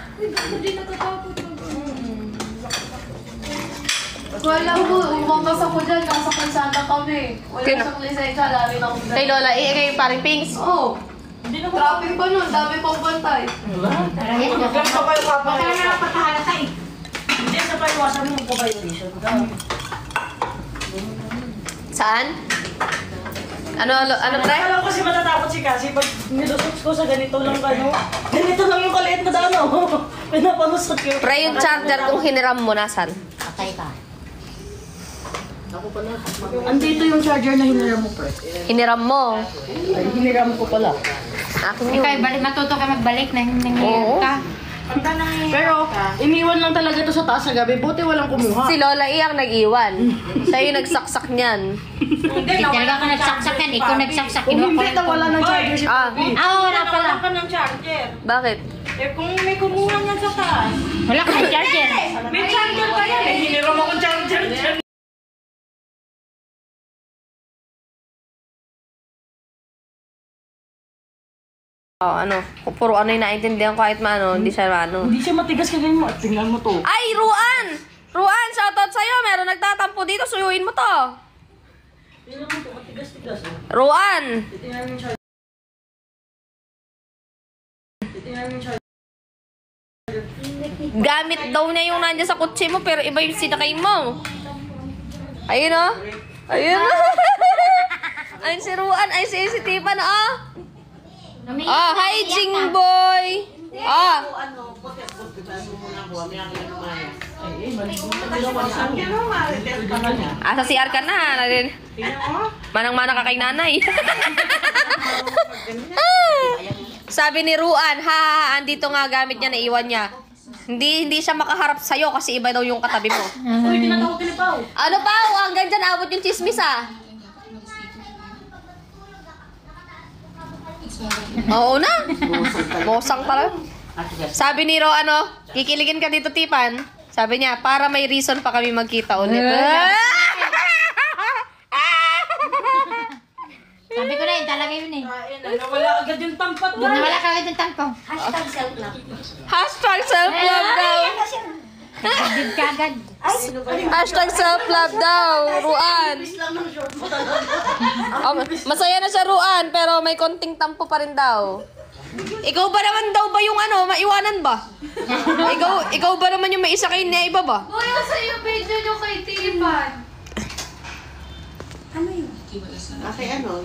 Wala ko, umakas ako dyan, nasa kalsada kami. Wala siyang lisensya, lari na ako dyan. Kay Lola, kay paring Pinks. Oo. Traffic pa nun, dami pang bantay. Diyan sa kayo Baka na lang patahalata eh. Diyan sa kayo, wasan mo po kayo. Saan? Ano, pre? Alam ko kasi matatakot si Cassie pag nilusot ko sa ganito lang ano. Ganito lang yung kaliit na dano. Pinapalusot ko. Pre, yung charger kung hiniram mo, nasan? Patay ka. Andito yung charger na hiniram mo, pre. Hiniram mo. Ay, hiniram ko pala. Akin yun. Ikaw, matuto ka magbalik na Oo. ka. Pero, iniwan lang talaga to sa taas sa gabi. Buti walang kumuha. Si Lola ang nag-iwan. Siya yung nagsaksak niyan. Hindi talaga ka nagsaksak yan. Ikaw nagsaksak. Kinuha ko Hindi lang. na wala ng charger si Ah, Wala pala. Wala ka ng charger. bakit? Eh, kung may kumuha niyan sa taas. Wala ka ng charger. May charger pa yan eh. Hiniram ako charger dyan. Ano, puro ano yung naintindihan ko kahit maano, hindi siya ano. Hindi siya matigas kagaya mo. Tingnan mo to. Ay, Ruan! Ruan, shoutout sa'yo. Meron nagtatampo dito, suyuin mo to. Tingnan mo to, matigas-tigas. Ruan! Tingnan mo yung charger. Tingnan mo yung charger. Gamit daw niya yung nandiyan sa kutsi mo, pero iba yung sinakay mo. Ayun o. Ayun o. Ayun si Ruan. Ay, si Tipan o. Ah, hi, Jingboy. Ah. Sa CR ka na. Manang-mana ka kay nanay. Sabi ni Ruan, andito nga gamit niya, naiwan niya. Hindi siya makaharap sa'yo kasi iba daw yung katabi mo. Uy, tinatawag ka ni Pao. Ano pa? Hanggang dyan abot yung chismis ah. Oo na. Mosang pala. Sabi ni Ro, kikiligin ka dito, Tipan. Sabi niya, para may reason pa kami magkita ulit. Sabi ko na yun, talaga yun eh. Nawala agad yung tampat mo. Nawala ka agad yung tampong. Hashtag self-love. Hashtag self-love daw. Agad ka agad. Hashtag self-love daw, Ruan. Masaya na siya, Ruan, pero may konting tampo pa rin daw. Ikaw ba naman daw ba yung maiwanan ba? ikaw ba naman yung may isa kayo na iba ba? Boy, sa yung video nyo kay Tipan.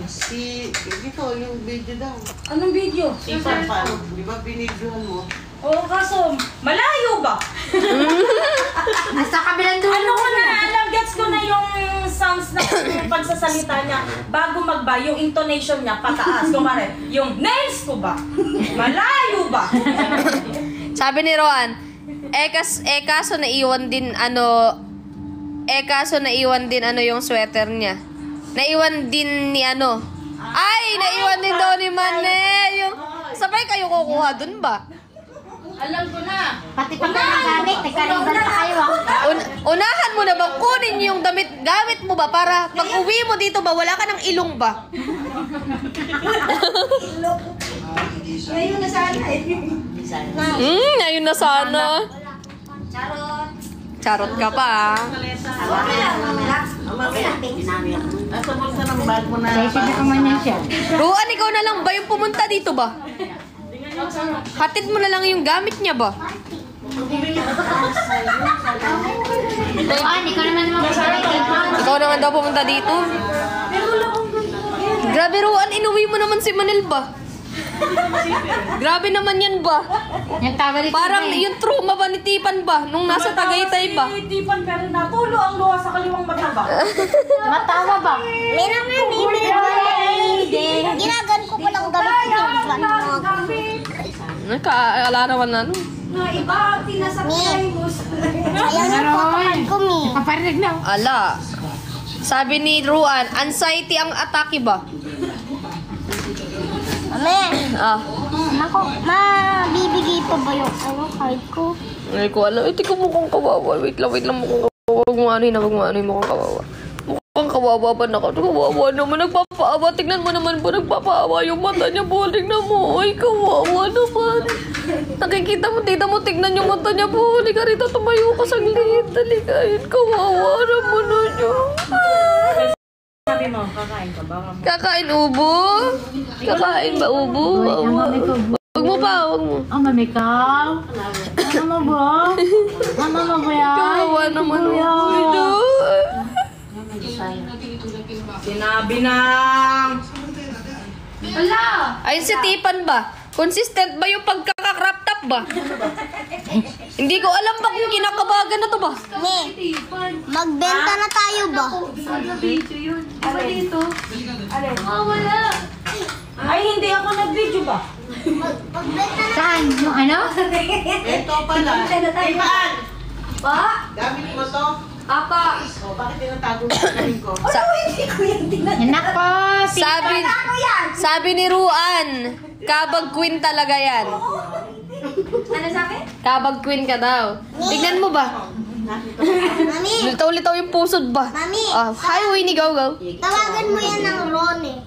Kasi dito yung video daw. Anong video? Tipan pa. Di ba binidyohan mo? Oo, kaso, malayo ba? Nasa kabilang dulo. Ano ko na alam, gets ko na yung sounds na yung pagsasalita niya. Bago magba, yung intonation niya pataas. Kumare, yung nails ko ba? Malayo ba? Sabi ni Roan, kaso naiwan din yung sweater niya. Naiwan din ni naiwan din daw ni Mane. Yung, sabay kayo kukuha dun ba? Alam ko na. Pati pang gamit, nagkalimutan pa kayo Unahan mo na bang kunin yung gamit mo ba para pag uwi mo dito ba, wala ka ng ilong ba? Ngayon na sana eh. Ngayon na sana. Charot. Charot ka pa. Nasa bulsa ng bag mo na. Ruan, ikaw na lang ba yung pumunta dito ba? Hatid mo na lang yung gamit niya ba? Ikaw naman daw pumunta dito. Grabe, Ruan, inuwi mo naman si Manil ba? Grabe naman yan ba? Parang yung trauma ba ni Tipan ba? Nung nasa Tagaytay ba? Si Tipan pero natulo ang luha sa kaliwang mata ba? Matawa ba? Meron nga, ginagan ko palang gamit yung Nakaala naman na Iba, tinasakay mo. Ayaw na po kami. Ala. Sabi ni Ruan, anxiety ang atake ba? Mame, Ah. mabibigay pa ba yung card ko? Hindi ko alam. Ito ko mukhang kawawa. Wait lang mukhang kawawa. Huwag mo ano yung mukhang kawawa. Mukhang kawawa ba na? Kawawa naman. Nagpapaawa. Tignan mo naman po. Nagpapaawa yung mata niya po. Tignan mo. Ay, kawawa naman. Nakikita mo, tita mo. Tignan yung mata niya po. Halika rito. Tumayo ka saglit. Halika. Ayun, kawawa naman na niya. Sabi mo, kakain ka ba? Kakain ubo? Kakain ba ubo? Huwag mo pa, huwag mo. Mami ka? Ano ba? Ano ba yan? Kawawa naman ubo. Sinabi na. Wala! Ayun si Tipan ba? Consistent ba yung pagkaka-crop top ba? Hindi ko alam ba kung kinakabagan na to ba? Magbenta na tayo ba? Video yun. Iba dito. Wala. Ay, hindi ako nag-video ba? Magbenta na. Saan? Yung ano? Ito pala. Tipan! Pa? Gamit mo to? Apa. Bakit tinatago mo ko? Anak ko. Sabi ni Ruan, kabag queen talaga yan. Ano sabi? Kabag queen ka daw. Tignan mo ba? Mami, Litaw-litaw yung pusod ba? Mami. Hi, Winnie, go. tawagan mo yan ng Ronnie.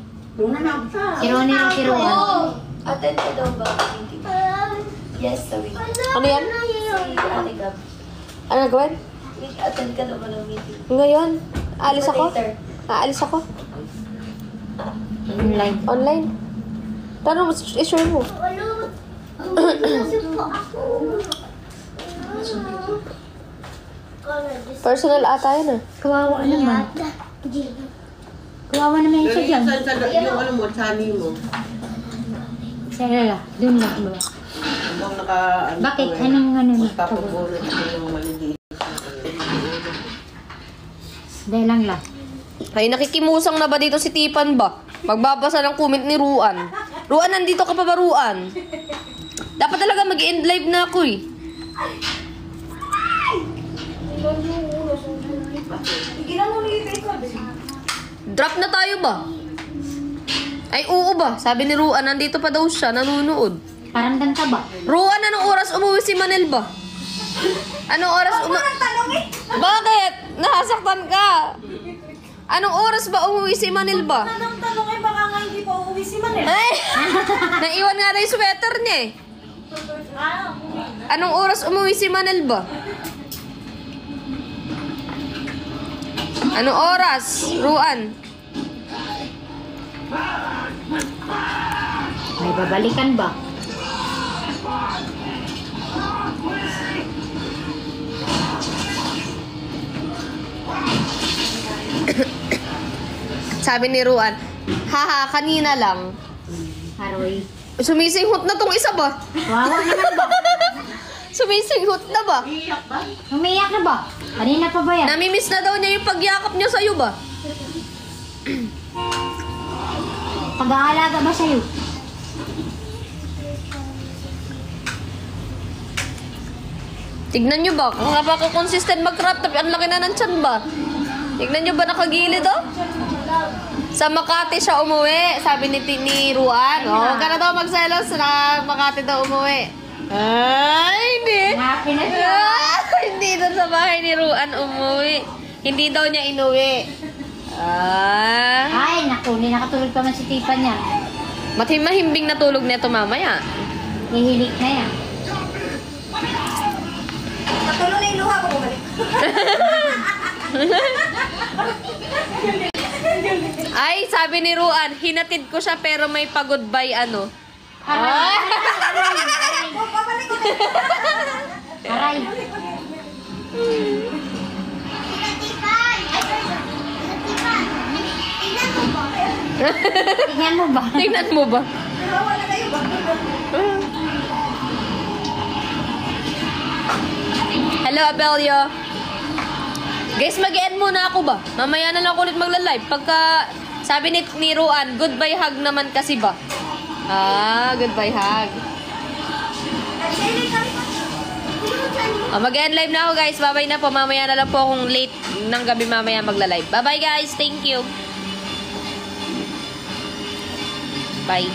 Si Ronnie. Attend ka daw ba? Meeting. Yes, sabi. Ano yan? Si Ate Gab. Ano gawin? Attend ka daw ba ng meeting? Ngayon? Aalis ako? Later. Aalis ako? Online. Online? Tara, i-share mo. Personal ata yun ah. Kawawa naman. Kawawa naman siya dyan. Yung ano mo, chani mo. Sarala, doon lang ba? Yung naka... Bakit? Anong ano niya? Tapos yung maliliit. Dahil lang. Ay, nakikimusang na ba dito si Tipan ba? Magbabasa ng comment ni Ruan. Ruan, nandito ka pa ba, Ruan? Dapat talaga mag-end live na ako eh. Drop na tayo ba? Ay, oo ba? Sabi ni Ruan, nandito pa daw siya, nanonood. Parang ganta ba? Ruan, anong oras umuwi si Manel ba? Anong oras Bakit? Nasaktan ka. Anong oras ba umuwi si Manel ba? Tanong eh, baka nga hindi pa uuwi si Manel. Ay! Naiwan nga na yung sweater niya eh. Anong oras umuwi si Manel ba? Anong oras, Ruan? May babalikan ba? Sabi ni Ruan, haha, kanina lang. Haroy. Sumisinghot na tong isa ba? Kawawa naman ba? Sumisinghot na ba? Umiyak na ba? Kanina pa ba yan? Namimiss na daw niya yung pagyakap niya sa'yo ba? Pag-aalaga ba sa'yo? Tignan nyo ba? Kung napaka-consistent mag-crop top, ang laki na ng tiyan ba? Tignan nyo ba nakagilid oh? Sa Makati siya umuwi, sabi ni Ruan. Oh, huwag ka na daw magselos na Makati daw umuwi. Ay, hindi. Happy na siya. Hindi doon sa bahay ni Ruan umuwi. Hindi daw niya inuwi. Ay, naku, hindi nakatulog pa man si Tipa niya. Mahimbing na tulog nito mamaya. Hihilik na yan. Patuloy na yung luha ko bumalik. Ay, sabi ni Ruan, hinatid ko siya pero may pa-goodbye ano. Aray. Aray. Tingnan mo ba? Tingnan mo ba? Hello, Abelio. Guys, mag-end muna ako ba? Mamaya na lang ako ulit magla-live. Pagka sabi ni Ruan, goodbye hug naman kasi ba? Goodbye hug. Mag-end live na ako guys. Bye-bye na po. Mamaya na lang po akong late ng gabi mamaya magla-live. Bye-bye guys. Thank you. Bye.